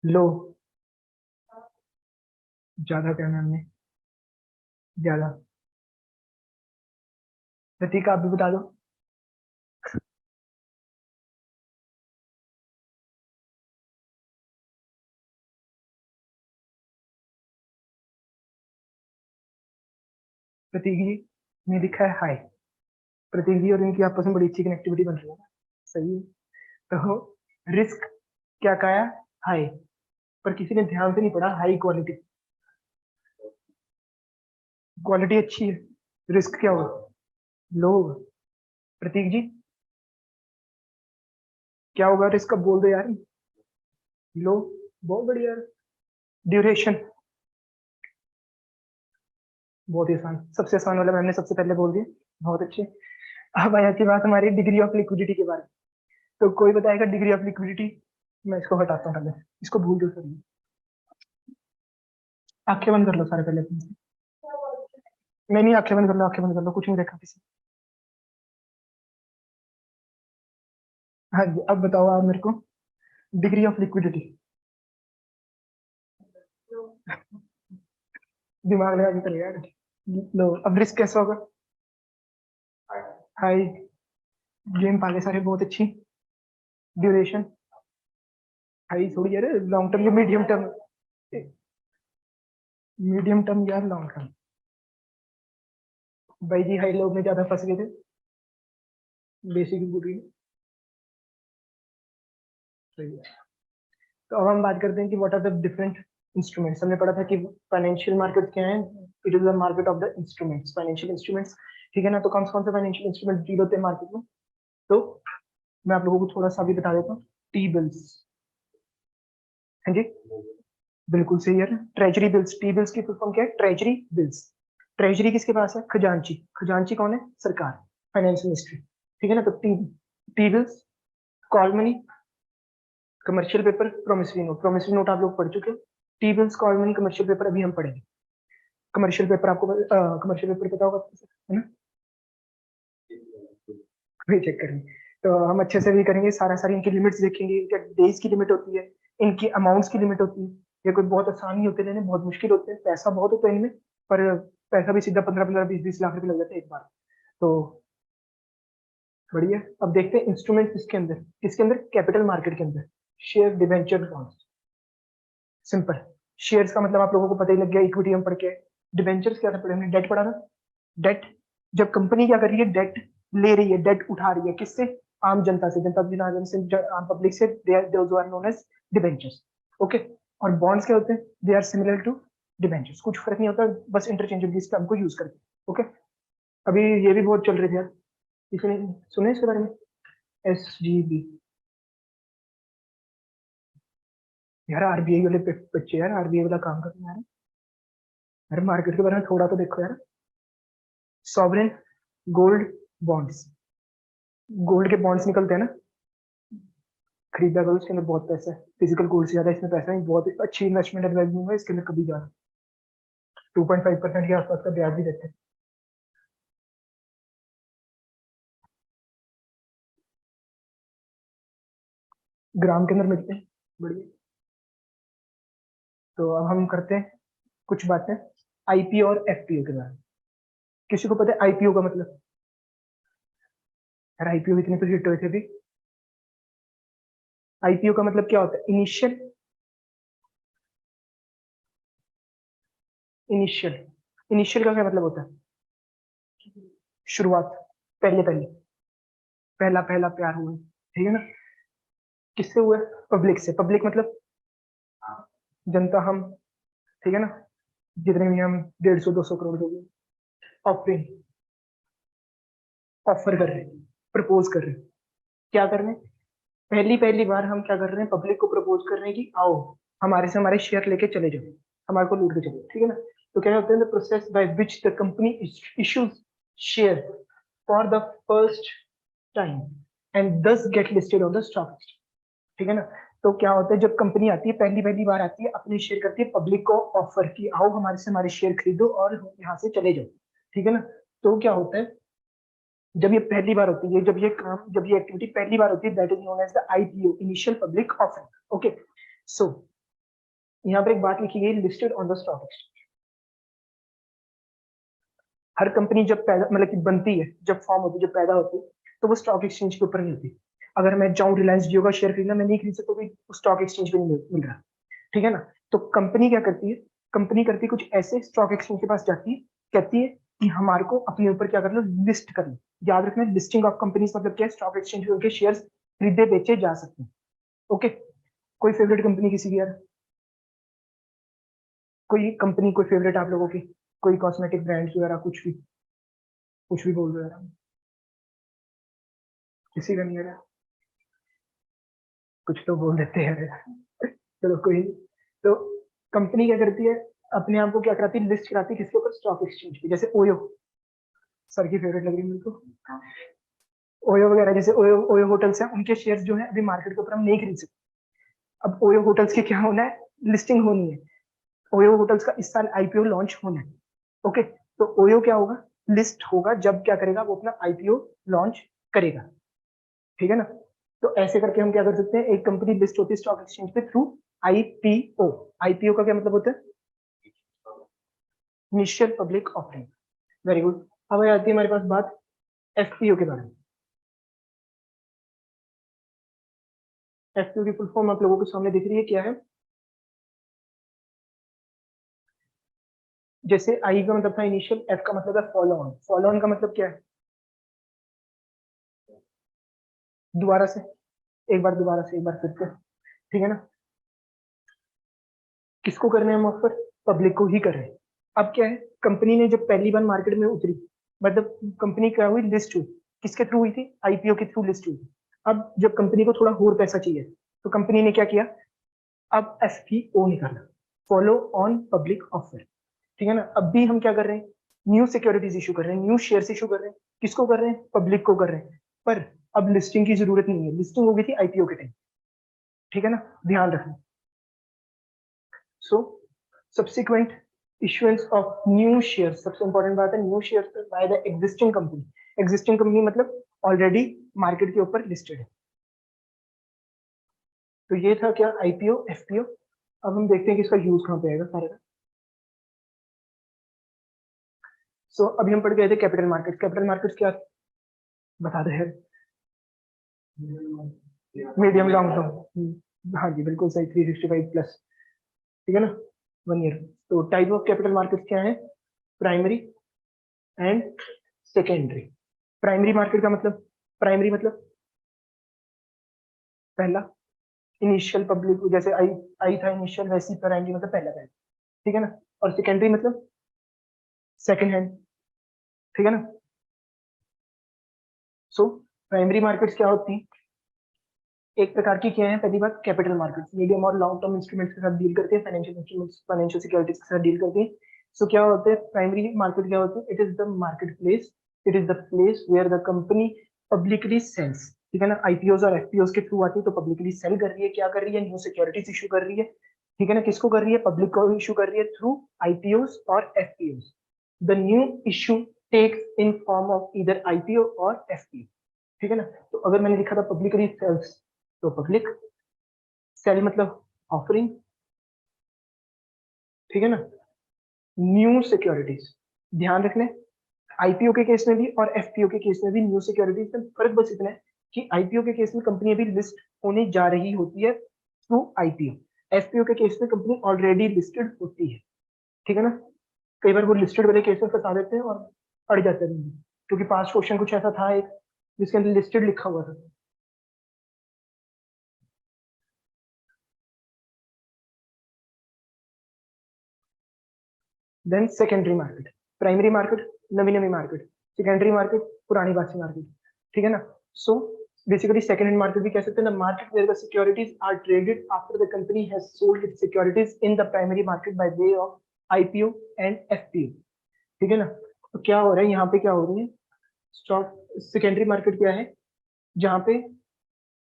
लो, ज्यादा क्या है हमने? ज्यादा। प्रतीक आप भी बता दो। प्रतीक जी ने लिखा है हाई। प्रतीक जी और इनकी आपस में बड़ी अच्छी कनेक्टिविटी बन रही है, सही है। तो रिस्क क्या कहा है? हाई। पर किसी ने ध्यान से नहीं पढ़ा, हाई क्वालिटी, क्वालिटी अच्छी है, रिस्क क्या होगा, लो होगा। प्रतीक जी क्या होगा रिस्क, अब बोल दो यार, लो, बहुत बढ़िया। ड्यूरेशन बहुत ही आसान, सबसे आसान वाला मैंने सबसे पहले बोल दिया, बहुत अच्छे। अब आ जाती बात हमारी डिग्री ऑफ लिक्विडिटी के बारे में। तो कोई बताएगा डिग्री ऑफ लिक्विडिटी? मैं इसको हटाता हूँ पहले, इसको भूल दो सर। आंखें बंद कर लो सारे पहले अपनी। नहीं नहीं, आंखें बंद कर लो, आंखें बंद कर लो, कुछ नहीं देखा किसी। हाँ जी, अब बताओ आप मेरे को, डिग्री ऑफ लिक्विडिटी। दिमाग लगा के करिए यार। लो, अब रिस्क कैसा होगा, हाई, गेम पाले सारे बहुत अच्छी, ड्यूरेशन हाई थोड़ी यार, लॉन्ग टर्म या मीडियम टर्म, मीडियम टर्म या लॉन्ग टर्म। भाई जी हाई लो में ज्यादा फंस गए थे, बेसिक बुरी। सही है। तो अब हम बात करते हैं कि what are the different instruments. हमने पढ़ा था कि फाइनेंशियल मार्केट क्या है, it is the market of the instruments, financial instruments. ठीक है ना, तो कौन से फाइनेंशियल इंस्ट्रूमेंट डील होते हैं मार्केट में? तो मैं आप लोगों को थोड़ा सा भी बता देता हूँ, टी बिल्स। हाँ जी, बिल्कुल सही है। ट्रेजरी बिल्स, टी बिल्स की फुल फॉर्म क्या है, ट्रेजरी बिल्स। ट्रेजरी किसके पास है, खजांची। खजांची कौन है, सरकार, फाइनेंस मिनिस्ट्री। ठीक है ना, तो T, T bills, call money, commercial paper, promissory note. Promissory note आप लोग पढ़ चुके हो। T bills, call money, commercial paper अभी हम पढ़ेंगे। कमर्शियल पेपर आपको कमर्शियल पेपर पता होगा, है ना? कोई चक्कर नहीं। तो हम अच्छे से भी करेंगे, सारा सारी इनकी लिमिट्स देखेंगे, इनके डेज की लिमिट होती है, इनकी अमाउंट्स की लिमिट होती है। ये कोई बहुत आसान नहीं होते लेने, बहुत मुश्किल होते हैं, पैसा बहुत होता है इनमें, पर पैसा भी सीधा 15-15, 20-20 लाख रुपए लग जाते हैं एक बार। तो बढ़िया। अब देखते हैं इंस्ट्रूमेंट किसके अंदर, किसके अंदर, कैपिटल मार्केट के अंदर। Share, debenture, bonds. Simple. Shares का मतलब आप लोगों को पता ही लग गया, इक्विटी हम पढ़ के। डिवेंचर्स क्या था पढ़े हमने, डेट पढ़ा था। डेट, जब कंपनी क्या कर रही है, डेट ले रही है, डेट उठा रही है, किससे, आम जनता से, जनता जनार्दन से, आम पब्लिक से, those are known as debentures. Okay. और बॉन्ड्स क्या होते हैं, they are similar to debentures, कुछ फर्क नहीं होता, बस इंटरचेंजेबली इस टर्म को यूज करके। ओके। अभी ये भी बहुत चल रही थी यार, किसी ने सुने इसके बारे में, SGB। यार आरबीआई वाले बच्चे यार, आरबीआई वाला काम करते हैं यार। यार मार्केट के बारे में थोड़ा तो देखो यार। सॉवरेन गोल्ड बॉन्ड्स, गोल्ड के बॉन्ड्स निकलते हैं ना, खरीदा करो, इसके अंदर बहुत पैसा है, फिजिकल गोल्ड से ज्यादा इसमें पैसा है, बहुत अच्छी इन्वेस्टमेंट एडवाइस दूंगा इसके अंदर, कभी जाना। 2.5% के आसपास का ब्याज भी देते हैं। ग्राम के अंदर मिलते हैं, बढ़िया। तो अब हम करते हैं कुछ बातें आईपीओ और एफपीओ के बारे में। किसी को पता है आईपीओ का मतलब? यार आईपीओ इतने तो हिट हुए थे अभी। आईपीओ का मतलब क्या होता है, इनिशियल, इनिशियल, इनिशियल का क्या मतलब होता है, शुरुआत, पहले पहले, पहला पहला प्यार हुआ, ठीक है ना? किससे हुआ, पब्लिक से। पब्लिक मतलब जनता, हम, ठीक है ना, जितने भी हम 150-200 करोड़ जो भी ऑफरिंग, ऑफर कर रहे हैं, प्रपोज कर रहे हैं, क्या कर रहे हैं, पहली पहली बार हम क्या कर रहे हैं, पब्लिक को प्रपोज कर रहे हैं कि आओ हमारे से हमारे शेयर लेके चले जाओ, हमारे को लूट के चलो, ठीक है ना? तो क्या होता है, the process by which the company issues share for the first time and thus get listed on the stock exchange. ठीक है ना? तो क्या होता है, जब कंपनी आती है, पहली पहली बार आती है, अपने शेयर करती है, पब्लिक को ऑफर की आओ हमारे से हमारे शेयर खरीदो और यहाँ से चले जाओ, ठीक है ना? तो क्या होता है, जब ये पहली बार होती है, जब ये काम, जब ये एक्टिविटी पहली बार होती है, that is known as the IPO, initial public offering. Okay. So यहाँ पर एक बात लिखी गई, listed on the stock exchange. हर कंपनी जब पैदा, मतलब कि बनती है, जब फॉर्म होती है, जब पैदा होती है, तो वो स्टॉक एक्सचेंज के ऊपर नहीं होती। अगर मैं जाऊं रिलायंस जियो का शेयर खरीदना, मैं नहीं खरीद सकता, क्योंकि स्टॉक एक्सचेंज पे नहीं मिल रहा, ठीक है ना? तो कंपनी क्या करती है, कंपनी करती है कुछ ऐसे, स्टॉक एक्सचेंज के पास जाती है, कहती है कि हमारे को अपने ऊपर क्या कर लो, लिस्ट कर लो। याद रखना, लिस्टिंग ऑफ कंपनीज मतलब क्या है, स्टॉक एक्सचेंज पे उनके शेयर खरीदे बेचे जा सकते हैं। ओके। कोई फेवरेट कंपनी किसी की यार? कोई कंपनी, कोई फेवरेट आप लोगों की, कोई कॉस्मेटिक ब्रांड्स वगैरह, कुछ भी बोल रहे हैं, किसी का नहीं है, कुछ तो बोल देते हैं। चलो कोई नहीं। तो कंपनी क्या करती है, अपने आप को क्या कराती है, लिस्ट कराती है किसके ऊपर, स्टॉक एक्सचेंज पे। जैसे ओयो, सर की फेवरेट लग रही है मेरे को, ओयो वगैरह, जैसे ओयो ओयो होटल्स हैं, उनके शेयर्स जो है अभी मार्केट के ऊपर हम नहीं खरीद सकते। अब ओयो होटल्स के क्या होना है, लिस्टिंग होनी है। ओयो होटल्स का इस साल आईपीओ लॉन्च होना है। ओके, तो ओयो क्या होगा, लिस्ट होगा जब क्या करेगा, वो अपना आईपीओ लॉन्च करेगा। ठीक है ना। तो ऐसे करके हम क्या कर सकते हैं, एक कंपनी लिस्ट होती है स्टॉक एक्सचेंज पे थ्रू आईपीओ। आईपीओ का क्या मतलब होता है, initial public offering. Very good. अब आती है हमारे पास बात एफपीओ के बारे में। एफपीओ की फुल फॉर्म आप लोगों के सामने दिख रही है, क्या है। जैसे आई का मतलब था इनिशियल, एफ का मतलब है फॉलो ऑन। फॉलो ऑन का मतलब क्या है, दोबारा से, एक बार दोबारा से, एक बार फिर से। ठीक है ना। किसको करने हैं हम ऑफर, पब्लिक को ही कर रहे हैं। अब क्या है, कंपनी ने जब पहली बार मार्केट में उतरी, मतलब कंपनी क्या हुई, लिस्ट हुई, किसके थ्रू हुई थी, आईपीओ के थ्रू लिस्ट हुई। अब जब कंपनी को थोड़ा और पैसा चाहिए, तो कंपनी ने क्या किया, अब एफपीओ निकाला, फॉलो ऑन पब्लिक ऑफर। ठीक है ना। अब भी हम क्या कर रहे हैं, न्यू सिक्योरिटीज इशू कर रहे हैं, न्यू शेयर्स इशू कर रहे हैं। किसको कर रहे हैं, पब्लिक को कर रहे हैं। पर अब लिस्टिंग की जरूरत नहीं है, लिस्टिंग हो गई थी आईपीओ के टाइम। ठीक है ना, ध्यान रखना। So subsequent issuance of new share, सबसे इंपॉर्टेंट बात है, new share by the existing company. Existing company मतलब ऑलरेडी मार्केट के ऊपर लिस्टेड है। तो ये था क्या, आईपीओ एफपीओ। अब हम देखते हैं कि इसका यूज कहाँ पे आएगा सारे का। सो अभी हम पढ़ गए थे कैपिटल मार्केट। कैपिटल मार्केट्स क्या, बता दे यार। मीडियम लॉन्ग टर्म, हाँ जी बिल्कुल सही, 365 प्लस। ठीक है ना, 1 ईयर। तो टाइप ऑफ कैपिटल मार्केट क्या है, primary and secondary. Primary market का मतलब, प्राइमरी मतलब पहला, इनिशियल पब्लिक, जैसे आई आई था इनिशियल, वैसी प्राइमरी मतलब पहला पहला। ठीक है ना। और सेकेंडरी मतलब सेकंड हैंड। ठीक है ना। सो प्राइमरी मार्केट्स क्या होती है, एक प्रकार की क्या है, पहली बात कैपिटल मार्केट्स मीडियम और लॉन्ग टर्म इंस्ट्रूमेंट्स के साथ डील करते हैं, फाइनेंशियल इंस्ट्रूमेंट्स, फाइनेंशियल सिक्योरिटीज के साथ डील करते हैं। सो क्या होता है प्राइमरी मार्केट, क्या होती है, it is the market place, it is the place where the company publicly sells. ठीक है ना, आईपीओज और एफपीओज के थ्रू आती है, तो पब्लिकली सेल कर रही है, क्या कर रही है, न्यू सिक्योरिटीज इशू कर रही है। ठीक है ना, किसको कर रही है, पब्लिक को इशू कर रही है थ्रू आईपीओज और FPOs. The new issue takes in form of either IPO और एफपीओ। ठीक है ना। तो अगर मैंने लिखा था पब्लिकली सेल्स, तो पब्लिक, सेल मतलब ऑफरिंग। ठीक है ना, न्यू सिक्योरिटीज, ध्यान रखना है, आईपीओ के केस में भी और एफपीओ के केस में भी न्यू सिक्योरिटीज में फर्क बस इतना है कि आईपीओ के केस में कंपनी अभी लिस्ट होने जा रही होती है थ्रू आईपीओ, एफपीओ के केस में कंपनी ऑलरेडी लिस्टेड होती है। ठीक है ना। कई बार वो लिस्टेड वाले केस में फंसा देते हैं और अड़ जाते हैं, क्योंकि पांच क्वेश्चन कुछ ऐसा था एक जिसके अंदर लिस्टेड लिखा हुआ था। Then secondary market, primary market नवी नवी मार्केट, सेकेंडरी मार्केट पुरानी बासी मार्केट। ठीक है ना। So basically second hand market भी कह सकते हैं, market where the securities are traded after the company has sold its securities in the primary market by way of IPO and FPO. ठीक है ना। तो क्या हो रहा है यहाँ पे, क्या हो रही है, स्टॉक सेकेंडरी मार्केट क्या है, जहाँ पे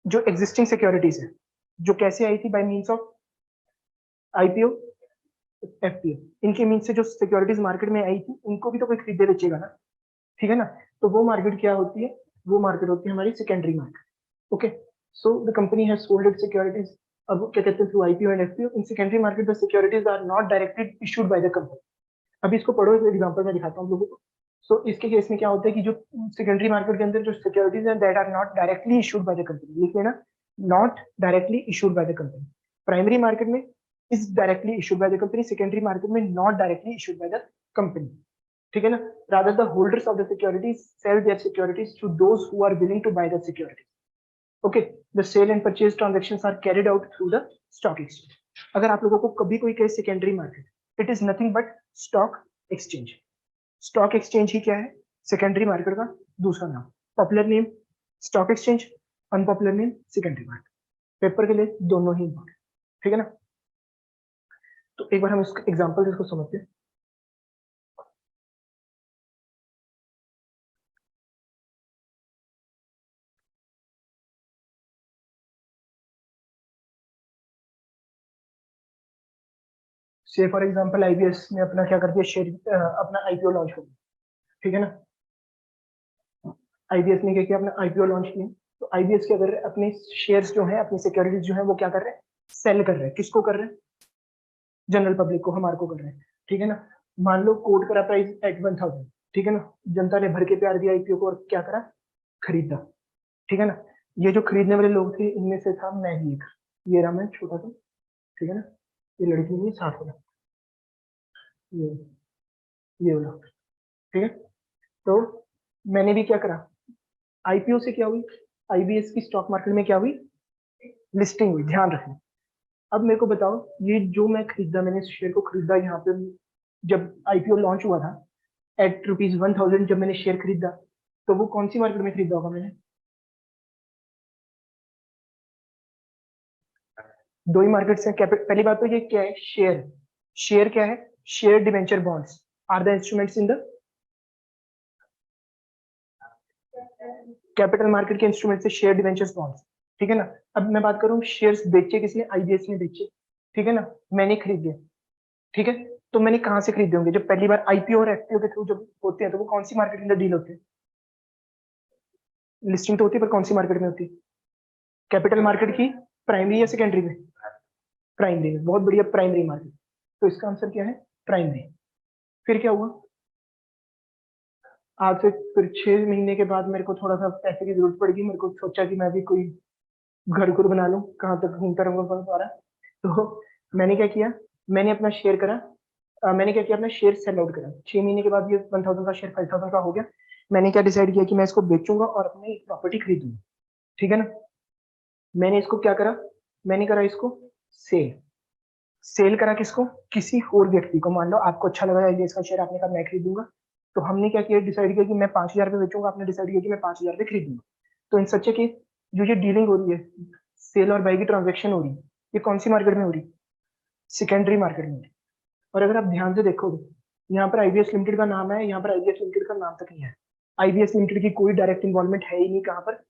जो एग्जिस्टिंग सिक्योरिटीज है, जो कैसे आई थी, bye means of IPO FPO, इनके मीन से जो सिक्योरिटीज मार्केट में आई थी, उनको भी तो कोई खरीदे बेचेगा ना। ठीक है ना। तो वो मार्केट क्या होती है, वो मार्केट होती है हमारी secondary market. Okay, so the company has sold its securities. अब वो क्या कहते हैं, through IPO and FPO in secondary market the securities are not directly issued by the company. अभी इसको पढ़ो, एक एग्जांपल मैं दिखाता हूँ लोगों को। सो इसके केस में क्या होता है कि जो सेकेंडरी मार्केट के अंदर जो सिक्योरिटीज है, that are not directly issued by the company, लिख लेना, not directly issued by the company. Primary market में is directly issued by the company, secondary market में not directly issued by the company. ठीक है ना। rather the holders of the securities sell their securities to those who are willing to buy the securities. okay, the sale and purchase transactions are carried out through the stock exchange. अगर आप लोगों को कभी कोई कहे secondary market, it is nothing but stock exchange. Stock exchange ही क्या है? सेकेंडरी मार्केट का दूसरा नाम। Popular name stock exchange, unpopular name secondary market. Paper के लिए दोनों ही important, ठीक है ना। तो एक बार हम इसका एग्जांपल इसको समझते हैं। से फॉर एग्जांपल आईबीएस ने अपना क्या कर दिया, शेयर अपना आईपीओ लॉन्च कर दिया, ठीक है ना। आईबीएस ने क्या किया, अपना आईपीओ लॉन्च किया। तो आईबीएस क्या कर रहे हैं, अपने शेयर्स जो है, अपनी सिक्योरिटीज जो है वो क्या कर रहे हैं, सेल कर रहे हैं। किसको कर रहे हैं? जनरल पब्लिक को, हमारे को कर रहे हैं, ठीक है ना। मान लो कोट करा प्राइस एट 1000, ठीक है ना। जनता ने भर के प्यार दिया आईपीओ को और क्या करा, खरीदा, ठीक है ना। ये जो खरीदने वाले लोग थे, इनमें से था मैं भी एक। ये रहा मैं छोटा सा, ठीक है ना। ये लड़की नहीं, साथ वाला, ये ये वाला, ठीक है। तो मैंने भी क्या करा, आईपीओ से क्या हुई, आईबीएस की स्टॉक मार्केट में क्या हुई, लिस्टिंग हुई। ध्यान रखना। अब मेरे को बताओ, ये जो मैं खरीदा, मैंने इस शेयर को खरीदा यहाँ पे, जब आईपीओ लॉन्च हुआ था एट ₹1000, जब मैंने शेयर खरीदा, तो वो कौन सी मार्केट में खरीदा होगा मैंने? दो ही मार्केट्स हैं। पहली बात तो ये क्या है, शेयर। शेयर क्या है? Share debenture bonds are the instruments in the capital market के इंस्ट्रूमेंट से शेयर डिवेंचर्स बॉन्ड्स, ठीक है ना। अब मैं बात करूं, शेयर्स बेचे किसने, आईबीएस ने बेचे, ठीक है ना। मैंने खरीदे, ठीक है। तो मैंने कहाँ से खरीदे होंगे? जब पहली बार आईपीओ और एफपीओ के थ्रू जब होते हैं, तो वो कौन सी मार्केट में डील होते हैं? लिस्टिंग तो होती है, पर कौन सी मार्केट में होती है? कैपिटल मार्केट की प्राइमरी या सेकेंडरी में? प्राइमरी में। बहुत बढ़िया, प्राइमरी मार्केट। तो इसका आंसर क्या है, प्राइमरी। फिर क्या हुआ, आज से फिर 6 महीने के बाद मेरे को थोड़ा सा पैसे की जरूरत पड़ेगी। मेरे को सोचा कि मैं भी कोई घर घर बना लूं, कहाँ तक घूमता रहूंगा सारा। तो मैंने क्या किया, मैंने अपना शेयर करा, मैंने क्या किया, अपना शेयर सेल आउट करा। 6 महीने के बाद ये 1000 का शेयर 5000 का हो गया। मैंने क्या डिसाइड किया कि मैं इसको बेचूंगा और अपनी प्रॉपर्टी खरीदूंगा, ठीक है ना। मैंने इसको क्या करा, मैंने करा इसको सेल। सेल करा किसको, किसी और व्यक्ति को। मान लो आपको अच्छा लगा इसका शेयर, आपने कहा मैं खरीदूंगा। तो हमने क्या किया, डिसाइड किया कि मैं 5000 पे बेचूंगा, आपने डिसाइड किया कि मैं 5000 पे खरीदूंगा। तो इन सच्चे केस जो ये डीलिंग हो रही है, सेल और बाई की ट्रांजेक्शन हो रही है, ये कौन सी मार्केट में हो रही है? सेकेंडरी मार्केट में हो रही है। और अगर आप ध्यान से देखोगे, यहाँ पर आईबीएस लिमिटेड का नाम है, यहाँ पर आईबीएस लिमिटेड का नाम तक नहीं है। आईबीएस लिमिटेड की कोई डायरेक्ट इन्वॉल्वमेंट है ही नहीं, कहाँ पर,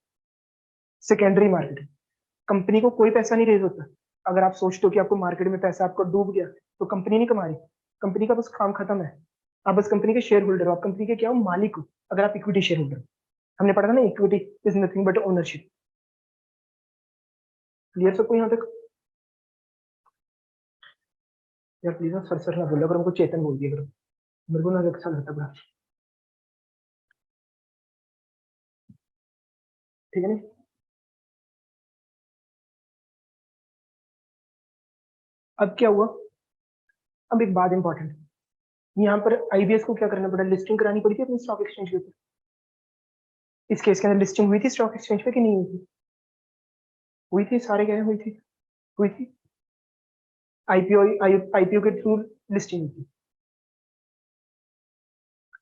सेकेंडरी मार्केट। कंपनी को कोई पैसा नहीं रेज होता। अगर आप सोचते हो कि आपको मार्केट में पैसा आपको डूब गया, तो कंपनी नहीं कमा रही। कंपनी का बस काम खत्म है। आप बस कंपनी के शेयर होल्डर हो, आप कंपनी के क्या हो, मालिक हो। अगर आप इक्विटी शेयर होल्डर, हमने पढ़ा था ना, equity is nothing but ownership. Clear सबको यहाँ तक? यार प्लीज ना सर सर ना बोला करो, हमको चेतन बोल दिया करो, मेरे को ना अच्छा लगता बड़ा, ठीक है ना। अब क्या हुआ, अब एक बात इंपॉर्टेंट, यहाँ पर आईबीएस को क्या करना पड़ा, लिस्टिंग करानी पड़ी थी अपनी स्टॉक एक्सचेंज के ऊपर। इस केस के अंदर लिस्टिंग हुई थी स्टॉक एक्सचेंज पे कि नहीं हुई थी? हुई थी, सारे कह रहे हैं हुई थी। हुई थी। आईपीओ, आईपीओ के थ्रू लिस्टिंग हुई थी।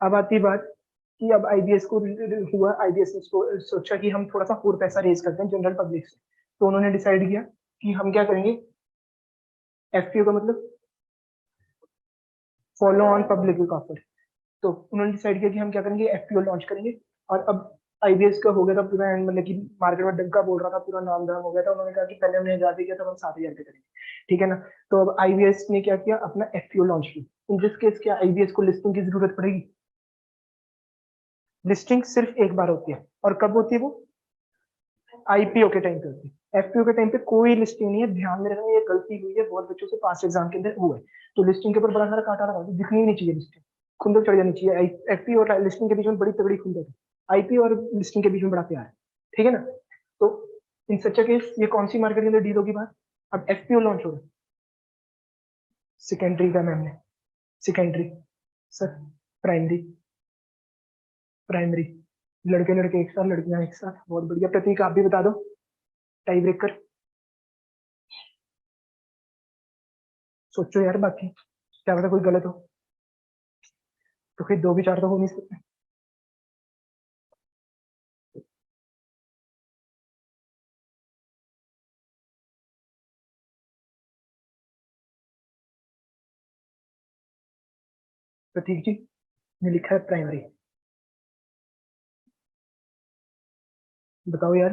अब आती है बात कि अब आईबीएस को हुआ, आईबीएस ने सोचा कि हम थोड़ा सा और पैसा रेज करते हैं जनरल पब्लिक से। तो उन्होंने डिसाइड किया कि हम क्या करेंगे, एफपीओ का मतलब फॉलो ऑन पब्लिक ऑफर। तो उन्होंने डिसाइड किया कि हम क्या करेंगे, एफपीओ लॉन्च करेंगे। और अब आईबीएस का हो गया था पूरा, मतलब कि मार्केट में डंका बोल रहा था, पूरा नाम धाम हो गया था। उन्होंने कहा कि पहले हमने 1000 किया था, हम 7000 पे करेंगे, ठीक है ना। तो अब आईबीएस ने क्या किया, अपना एफपीओ लॉन्च किया। इन दिस केस क्या आईबीएस को लिस्टिंग की जरूरत पड़ेगी? लिस्टिंग सिर्फ एक बार होती है, और कब होती है वो, आईपीओ के टाइम पे होती है। एफपीओ के टाइम पे कोई लिस्टिंग नहीं है। ध्यान में रखना, ये गलती हुई है बहुत बच्चों से, पास एग्जाम के अंदर हुआ है। तो लिस्टिंग के ऊपर बड़ा सारा कांटा लगा, दिखनी ही नहीं चाहिए लिस्टिंग, खुंदक चढ़ जानी चाहिए। एफपीओ और लिस्टिंग के बीच में बड़ी तगड़ी खुंदक है। आईपीओ और लिस्टिंग के बीच में बड़ा प्यार है, ठीक है ना। तो इन सच्चा केस ये कौन सी मार्केट के अंदर डील होगी बात, अब एफपीओ लॉन्च होगा, सेकेंडरी का मैम ने, सेकेंडरी सर, प्राइमरी, प्राइमरी। लड़के लड़के एक साथ, लड़कियां एक साथ, बहुत बढ़िया। प्रतीक आप भी बता दो, टाई ब्रेकर। सोचो यार बाकी, क्या पता कोई गलत हो, तो फिर 2 भी 4 तो हो नहीं सकते। प्रतीक जी ने लिखा है प्राइमरी। बताओ यार,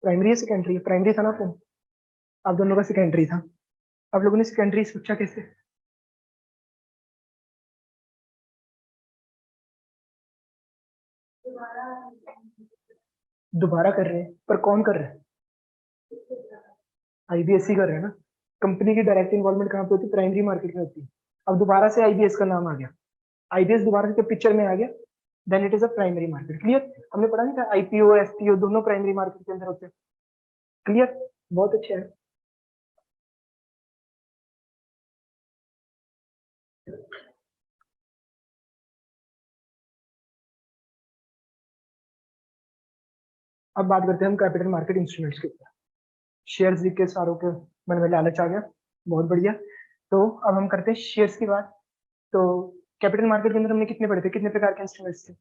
प्राइमरी है सेकेंडरी है? प्राइमरी था ना फोन, आप दोनों का सेकेंडरी था। आप लोगों ने सेकेंडरी सोचा कैसे? दोबारा कर रहे हैं, पर कौन कर रहा है? आईबीएससी कर रहे हैं ना। कंपनी की डायरेक्ट इन्वॉल्वमेंट कहाँ पे होती है? प्राइमरी मार्केट में होती है। अब दोबारा से आईबीएस का नाम आ गया, आईबीएस दोबारा से पिक्चर में आ गया, then it is a primary market. Clear? हमने पढ़ा नहीं था आईपीओ एफपीओ दोनों प्राइमरी मार्केट के अंदर होते हैं। क्लियर? बहुत अच्छा है। अब बात करते हैं हम कैपिटल मार्केट इंस्ट्रूमेंट्स के ऊपर। शेयर्स लिख के सारों के मन में लालच आ गया, बहुत बढ़िया। तो अब हम करते हैं शेयर्स की बात। तो कैपिटल मार्केट के अंदर हमने कितने पढ़े थे, कितने प्रकार के इंस्ट्रूमेंट्स थे?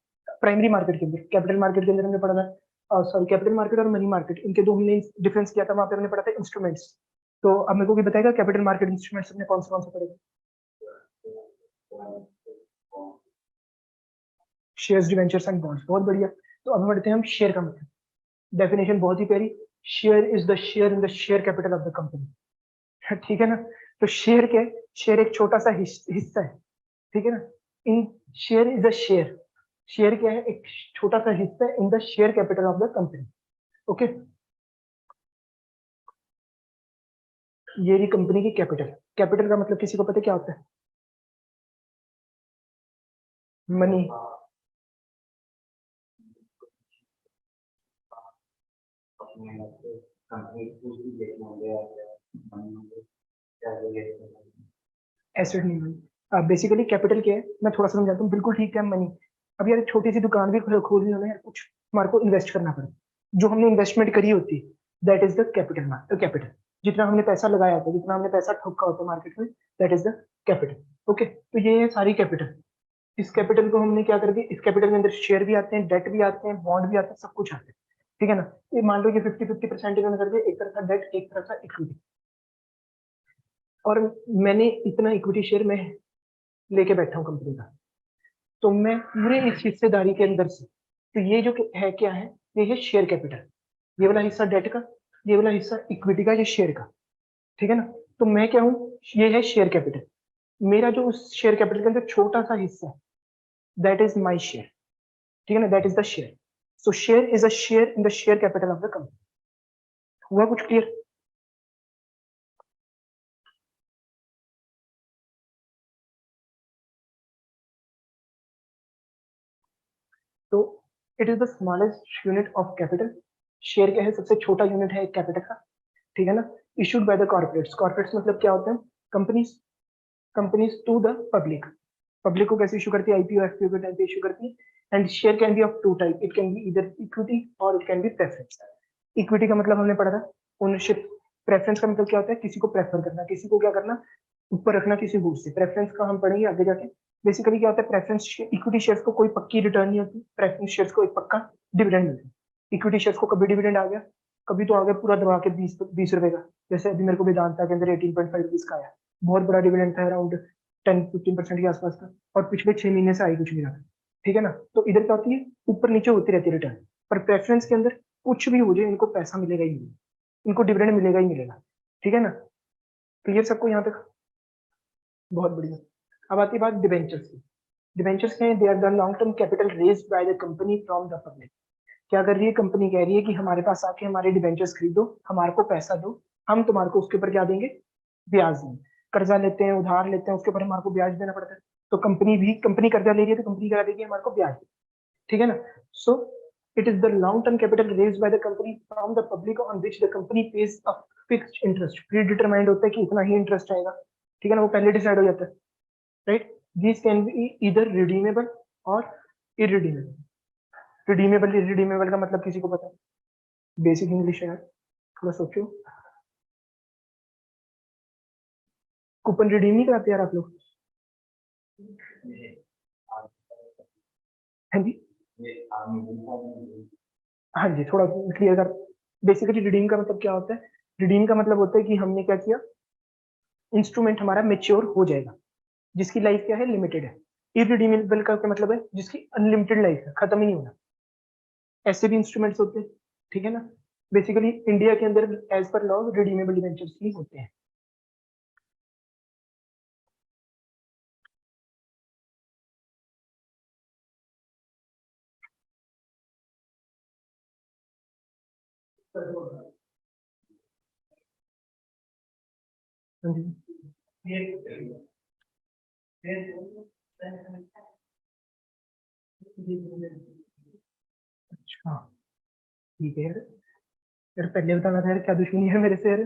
प्राइमरी मार्केट के अंदर, कैपिटल मार्केट के अंदर हमने पढ़ा था, सॉरी, कैपिटल मार्केट और मनी मार्केट, इनके दो हमने डिफरेंस किया था, वहां पे हमने पढ़ा था इंस्ट्रूमेंट्स। तो अब मेरे को भी बताएगा कैपिटल मार्केट इंस्ट्रूमेंट्स हमने कौन से पढ़े? शेयर्स, डिवेंचर्स एंड बॉन्ड्स, बहुत बढ़िया। तो अब बढ़ते हैं हम शेयर का मतलब। डेफिनेशन बहुत ही प्यारी, share is the share in the share capital of the company. ठीक है ना? तो शेयर एक छोटा सा हिस्सा है, ठीक है ना? इन share is a share, share क्या है? एक छोटा सा हिस्सा है in the share capital of the company. Okay, ये रही कंपनी की कैपिटल। कैपिटल का मतलब किसी को पता है क्या होता है? मनी। एसेट नहीं मनी। बेसिकली कैपिटल क्या है, मैं थोड़ा सा समझाता हूँ। बिल्कुल ठीक है, मनी। अब यार एक छोटी सी दुकान भी खोलनी हो ना यार, कुछ हमारे को इन्वेस्ट करना पड़े, जो हमने इन्वेस्टमेंट करी होती है, that is the capital. Capital, जितना हमने पैसा लगाया होता है, जितना हमने पैसा ठोका होता है मार्केट में, that is the capital. Okay, तो ये है सारी कैपिटल। इस कैपिटल को हमने क्या कर दिया, इस कैपिटल के अंदर शेयर भी आते हैं, डेट भी आते हैं, बॉन्ड भी आते हैं, सब कुछ आते हैं। ठीक है ना? ये मान लो कि 50-50% इन्होंने कर दिया, एक तरफ था डेट, एक तरफ था इक्विटी। और मैंने इतना इक्विटी शेयर में लेके बैठा हूँ कंपनी का, तो मैं पूरे इस हिस्सेदारी के अंदर से, तो ये जो है क्या है, ये है शेयर कैपिटल। ये वाला हिस्सा डेट का, ये वाला हिस्सा इक्विटी का, ये शेयर का। ठीक है ना? तो मैं क्या हूँ, ये है शेयर कैपिटल। मेरा जो उस शेयर कैपिटल के अंदर छोटा सा हिस्सा है, दैट इज माई शेयर। ठीक है ना? That is the share. So share is a share in the share capital of the company. हुआ कुछ क्लियर? तो it is the smallest unit of capital. Share क्या है? सबसे छोटा यूनिट है कैपिटल का। ठीक है ना? Issued by the corporates. Corporates मतलब क्या होते हैं? Companies. Companies to the public. Public को कैसे इशू करती है? आईपीओ एफपीओ के टाइप पे इशू करती है। And share can be of two type, it can be either equity और it can be preference. Equity का मतलब हमने पढ़ा था ओनरशिप। प्रेफरेंस का मतलब क्या होता है? किसी को प्रेफर करना, किसी को क्या करना, ऊपर रखना किसी बूथ से। प्रेफरेंस का हम पढ़ेंगे आगे जाके। बेसिकली क्या होता है, प्रेफरेंस इक्विटी शेयर्स को कोई पक्की रिटर्न नहीं होती, प्रेफरेंस शेयर्स को एक पक्का डिविडेंड मिलता है। इक्विटी शेयर्स को कभी डिविडेंड आ गया, कभी तो आ गया पूरा दबा के 20 रुपए का। जैसे अभी मेरे को वेदांता के अंदर 18.5 रुपीज का आया, बहुत बड़ा डिविडेंड था, अराउंड 10-15% के आसपास का, और पिछले 6 महीने से आई कुछ नहीं रहा। ठीक है ना? तो इधर क्या होती है, ऊपर नीचे होती रहती है रिटर्न। पर प्रेफरेंस के अंदर कुछ भी हो जाए, इनको पैसा मिलेगा ही मिलेगा, इनको डिविडेंड मिलेगा ही मिलेगा। ठीक है ना? क्लियर सबको यहाँ तक? बहुत बढ़िया। अब आती है बात डिबेंचर्स की। डिबेंचर्स क्या है? They are the long term capital raised by the company from the public. क्या कर रही है कंपनी? कह रही है कि हमारे पास आके हमारे डिबेंचर्स खरीदो, हमारे को पैसा दो, हम तुम्हारे को उसके ऊपर क्या देंगे? ब्याज देंगे। कर्जा लेते हैं, उधार लेते हैं, उसके ऊपर हमारे को ब्याज देना पड़ता है। तो कंपनी कर्जा ले रही है, तो कंपनी क्या देगी हमारे को? ब्याज। ठीक है ना? So it is the long term capital raised by the company from the public on which the company page a fixed interest. Pre determined होता है कि इतना ही इंटरेस्ट आएगा। ठीक है ना? वो पहले डिसाइड हो जाता है, राइट? दिस कैन बी इधर रिडीमेबल और इरिडीमेबल। रिडीमेबल इरिडीमेबल का मतलब किसी को पता है? बेसिक इंग्लिश है यार, थोड़ा सोचो। कूपन रिडीम नहीं कराते यार आप लोग? हाँ जी, हाँ जी, थोड़ा क्लियर कर। बेसिकली रिडीम का मतलब क्या होता है? रिडीम का मतलब होता है कि हमने क्या किया, इंस्ट्रूमेंट हमारा मेच्योर हो जाएगा, जिसकी लाइफ क्या है, लिमिटेड है। इरिडीमेबल का क्या मतलब है? जिसकी अनलिमिटेड लाइफ है, खत्म ही नहीं होना। ऐसे भी इंस्ट्रूमेंट्स होते हैं, ठीक है ना। बेसिकली इंडिया के अंदर as per law redeemable debentures ही होते हैं। हाँ जी। अच्छा, ठीक है यार। यार पहले बताना था यार, क्या दुश्मनी है मेरे से यार।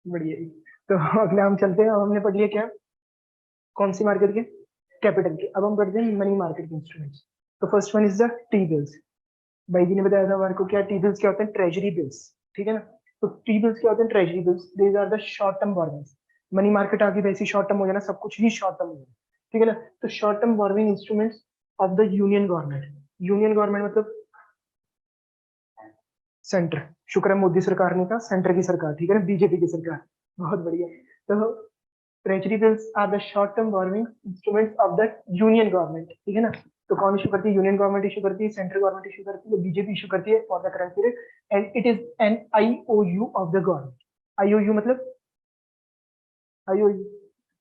बढ़िया जी। तो अगला हम चलते हैं। अब हमने पढ़ लिया क्या, कौन सी मार्केट के, कैपिटल के। अब हम पढ़ते हैं मनी मार्केट के इंस्ट्रूमेंट्स। तो first one is the T bills. भाई जी ने बताया था हमारे को, क्या टी बिल्स क्या होते हैं, ट्रेजरी बिल्स, ठीक है ना। तो टी बिल्स क्या होते हैं, treasury bills, these are the short term borrowings. Money market आगे वैसी शॉर्ट टर्म हो जाना, सब कुछ ही शॉर्ट टर्म हो जाना, ठीक है ना। तो short term borrowing instruments of the union government. Union government मतलब सेंटर। शुक्र है मोदी सरकार ने कहा सेंटर की सरकार, ठीक है ना, बीजेपी की सरकार। बहुत बढ़िया। तो treasury bills are the short term borrowing instruments of the union government, ठीक है ना। तो कौन इशू करती है, यूनियन गवर्नमेंट इशू करती है, सेंट्रल गवर्नमेंट इशू करती है, बीजेपी इशू करती है for the current period. And it is an IOU of the government. IOU मतलब आईओयू,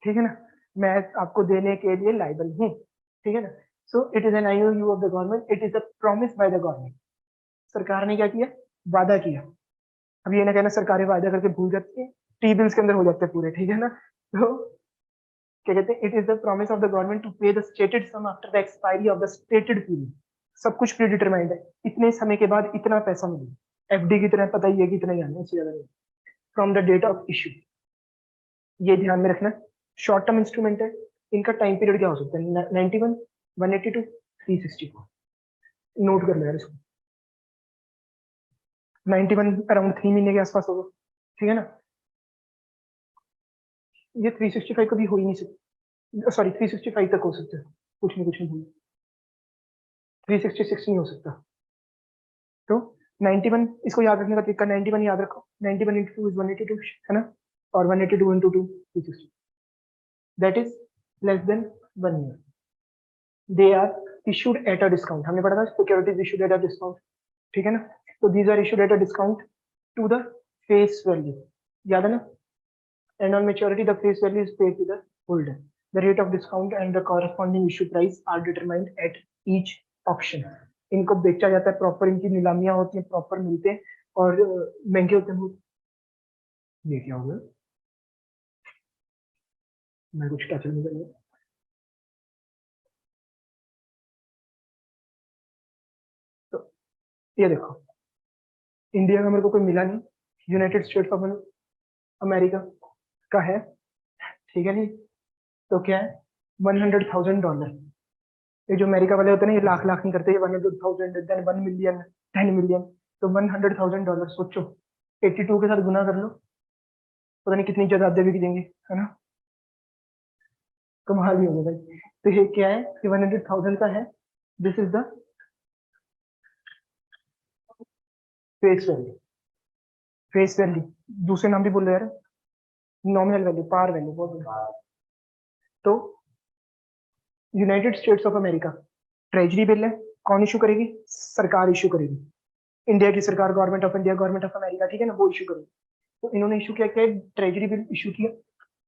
ठीक है ना। मैं आपको देने के लिए लाइबल हूँ, ठीक है ना। So it is an IOU of the government, it is a promise by the government. सरकार ने क्या किया, वादा किया। अब ये ना कहना सरकारें वादा करके भूल जाती है, टी बिल्स के अंदर हो जाते हैं पूरे, ठीक है ना। तो क्या कहते हैं, it is the promise of the government to pay the stated sum after the expiry of the stated period. सब कुछ प्री डिटरमाइंड है, इतने समय के बाद इतना पैसा मिलेगा। एफडी की तरह पता ही है कि इतना ही आना है, इससे ज्यादा नहीं। From the date of issue, ये ध्यान में रखना। शॉर्ट टर्म इंस्ट्रूमेंट है, इनका टाइम पीरियड क्या हो सकता है, 91, 182, 364। नोट कर लो यार इसको। 91 अराउंड 3 महीने के आसपास होगा, ठीक है ना। ये 365 कभी हो ही नहीं सकता, सॉरी 365 तक हो सकता है, कुछ नहीं 366 नहीं हो सकता। तो 91, इसको याद रखने का तरीका, 91 याद रखो, 91 इंटू टू इज 182, है ना। और 182 into two 360, that is less than 1 year. They are issued at a discount, हमने पढ़ा था securities issued at a discount, ठीक है ना। तो these are issued at a discount to the face value, याद है ना। And on maturity the face value is paid to the holder. The rate of discount and the corresponding issue price are determined at each option. इनको बेचा जाता है proper, इनकी नीलामियां होती हैं, प्रॉपर मिलते हैं और महंगे होते हैं बहुत। ये क्या हो गया, मैं कुछ कैचल नहीं कर रहा। तो ये देखो, इंडिया का मेरे को कोई मिला नहीं, यूनाइटेड स्टेट्स ऑफ अमेरिका का है, ठीक है नहीं। तो क्या है, $100,000। ये जो अमेरिका वाले होते हैं ना, ये लाख लाख नहीं करते, ये 100,000, देन 1 मिलियन, 10 मिलियन। तो $100,000 सोचो, 82 के साथ गुना कर लो, पता नहीं कितनी ज्यादा बिक देंगे, है ना। कमाल ही होगा भाई। तो ये क्या है, ये 100,000 का है। This is the face value. Face value, दूसरे नाम भी बोल रहे यार, नॉमिनल वैल्यू, पार वैल्यू, बहुत बढ़िया। तो United states of America treasury bill है, कौन इशू करेगी, सरकार इशू करेगी। इंडिया की सरकार, government of India, government of America, ठीक है ना, वो इशू करेगी। तो इन्होंने इशू किया, क्या ट्रेजरी बिल इशू किया,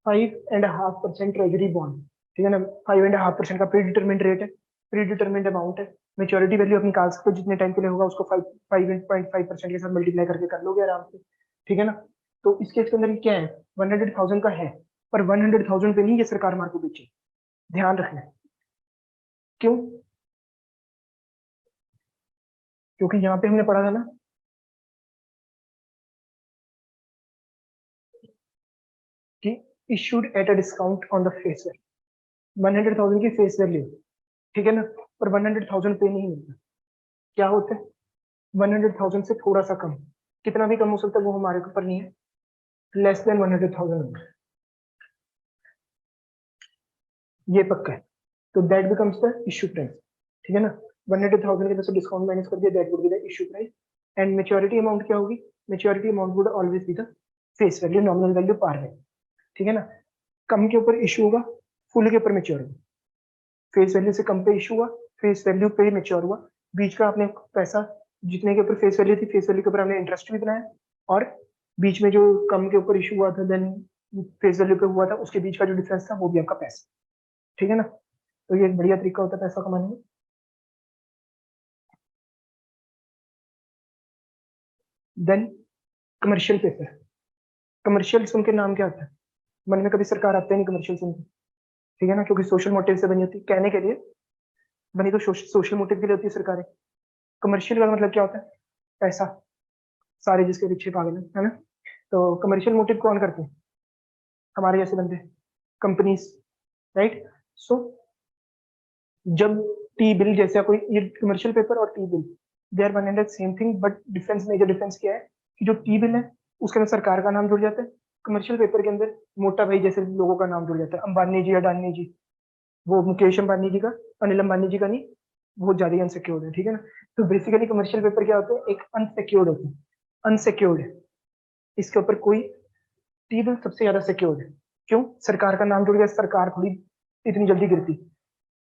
5.5% ट्रेजरी बॉन्ड, ठीक है ना। 5.5% का प्री डिटरमिंड रेट है, प्री डिटरमिंड अमाउंट है। मेच्योरिटी वैल्यू अपनी निकाल सकते हो, जितने टाइम के लिए होगा उसको 5.5% के साथ मल्टीप्लाई करके कर लोगे आराम से, ठीक है ना। तो इस केस के अंदर ये क्या है, 100,000 का है, पर 100,000 पे नहीं ये सरकार मार के बेचे। ध्यान रखना है। क्यों, क्योंकि यहाँ पे हमने पढ़ा था ना कि issued at a discount on the face value, 100,000 की फेस वैल्यू, ठीक है ना। पर 100,000 पे नहीं मिलता, क्या होता है, 100,000 से थोड़ा सा कम, कितना भी कम हो सकता है वो हमारे ऊपर नहीं है, लेस देन 100,000। ये पक्का है, तो that becomes the issue price, ठीक है ना। 180,000 के तरफ डिस्काउंट माइनस कर दिया, that would be the issue price. And maturity amount क्या होगी, maturity amount would always be the face value, nominal value par में, ठीक है ना। कम के ऊपर इशू होगा, फुल के ऊपर मेच्योर होगा। फेस वैल्यू से कम पे इशू हुआ, फेस वैल्यू पे मेच्योर हुआ, बीच का आपने पैसा जितने के ऊपर फेस वैल्यू थी, फेस वैल्यू के ऊपर हमने इंटरेस्ट भी बनाया, और बीच में जो कम के ऊपर इशू हुआ था देन फेस वैल्यू पे हुआ था, उसके बीच का जो डिफरेंस था वो भी आपका पैसा, ठीक है ना। तो ये एक बढ़िया तरीका होता है पैसा कमाने में। देन कमर्शियल पेपर, कमर्शियल सुन के नाम क्या आता है, मन में कभी सरकार आता ही नहीं कमर्शियल सुन के, ठीक है ना, क्योंकि सोशल मोटिव से बनी होती है, कहने के लिए बनी तो सोशल मोटिव के लिए होती है सरकारें। कमर्शियल का मतलब क्या होता है, पैसा, सारे जिसके पीछे पागल है ना। तो कमर्शियल मोटिव कौन करते हैं, हमारे जैसे बंदे, कंपनीज, राइट। सो जब टी बिल जैसा कोई, ये कमर्शियल पेपर और T bill they are one and same thing, but difference, major difference क्या है कि जो टी बिल है उसके अंदर सरकार का नाम जुड़ जाता है, कमर्शियल पेपर के अंदर मोटा भाई जैसे लोगों का नाम जुड़ जाता है, अंबानी जी, अडानी जी, वो मुकेश अंबानी जी का, अनिल अंबानी जी का नहीं, वो ज्यादा अनसिक्योर्ड है, ठीक है ना। तो बेसिकली कमर्शियल पेपर क्या होता है, एक अनसिक्योर्ड होता है, अनसिक्योर्ड है, इसके ऊपर कोई, टी बिल सबसे ज्यादा सिक्योर्ड है, क्यों, सरकार का नाम जुड़ गया, सरकार थोड़ी इतनी जल्दी गिरती,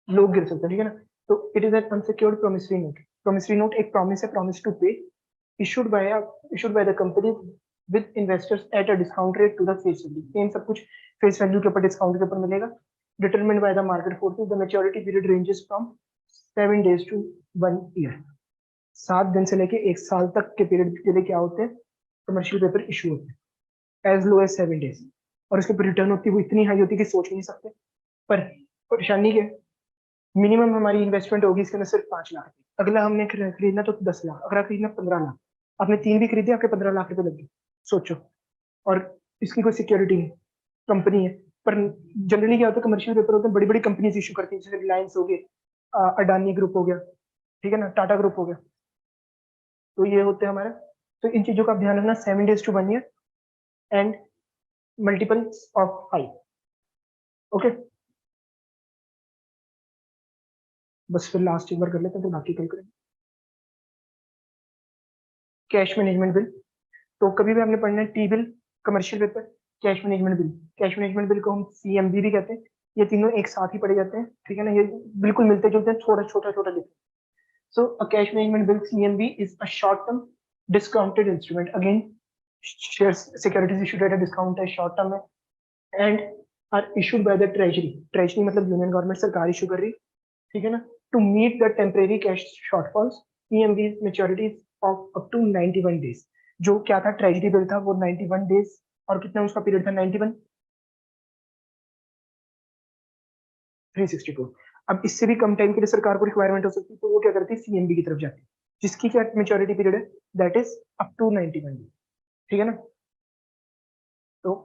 लोग गिर सकते हैं, ठीक है ना। तो it is an unsecured promissory note, promissory note एक प्रॉमिस है, प्रॉमिस टू पे, issued by a issued by the company with investors at a discount rate to the face value, same सब कुछ फेस वैल्यू के ऊपर, discount के ऊपर मिलेगा, determined by the market forces, the maturity period ranges from 7 days to 1 year, 7 दिन से लेके 1 साल तक के पीरियड के लिए क्या होते हैं, कमर्शियल पेपर इशू होते हैं, एज लो एज 7 days, और उसके रिटर्न होती है वो इतनी हाई होती है कि सोच नहीं सकते। पर परेशानी क्या है, मिनिमम हमारी इन्वेस्टमेंट होगी इसके अंदर सिर्फ 5 लाख, अगला हमने खरीदना तो 10 लाख, अगला खरीदना 15 लाख, आपने 3 भी खरीदे, आपके 15 लाख रुपए लगे, सोचो। और इसकी कोई सिक्योरिटी नहीं, कंपनी है। पर जनरली क्या होता है, कमर्शियल पेपर होते हैं, बड़ी बड़ी कंपनीज इशू करती है, जैसे रिलायंस हो गए, अडानी ग्रुप हो गया, ठीक है ना, टाटा ग्रुप हो गया, तो ये होते हैं हमारे। तो इन चीजों का आप ध्यान रखना, 7 days to 1 year and multiples of 5, okay. बस फिर लास्ट एक बार कर लेते हैं, तो बाकी कल करेंगे। कैश मैनेजमेंट बिल, तो कभी भी हमने पढ़ना है T bill, commercial paper, cash management bill, cash management bill को हम सीएमबी भी कहते हैं, ये तीनों एक साथ ही पढ़े जाते हैं, ठीक है ना, ये बिल्कुल मिलते जुलते हैं, थोड़ा छोटा छोटा difference. So a cash management bill CMB is a short term discounted instrument, again shares securities issued at a discount है, शॉर्ट टर्म है, and are issued by the treasury, treasury मतलब यूनियन गवर्नमेंट, सरकार issue कर रही, ठीक है ना, to meet the temporary cash shortfalls, CMB maturity of up to 91 days, जो क्या था, ट्रेजरी बिल था वो 91 डेज, और कितना उसका पीरियड था, 91, 362। अब इससे भी कम टाइम के लिए सरकार को रिक्वायरमेंट हो सकती है, तो वो क्या करती है, सीएमबी की तरफ जाती है, जिसकी क्या मेच्योरिटी पीरियड है, that is up to 91 days, ठीक है ना। तो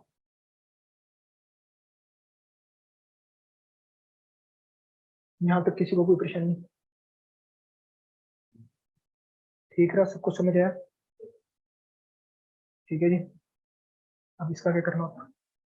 यहाँ तक किसी को कोई परेशानी नहीं, ठीक रहा, सबको समझ आया, ठीक है जी। अब इसका क्या करना होगा।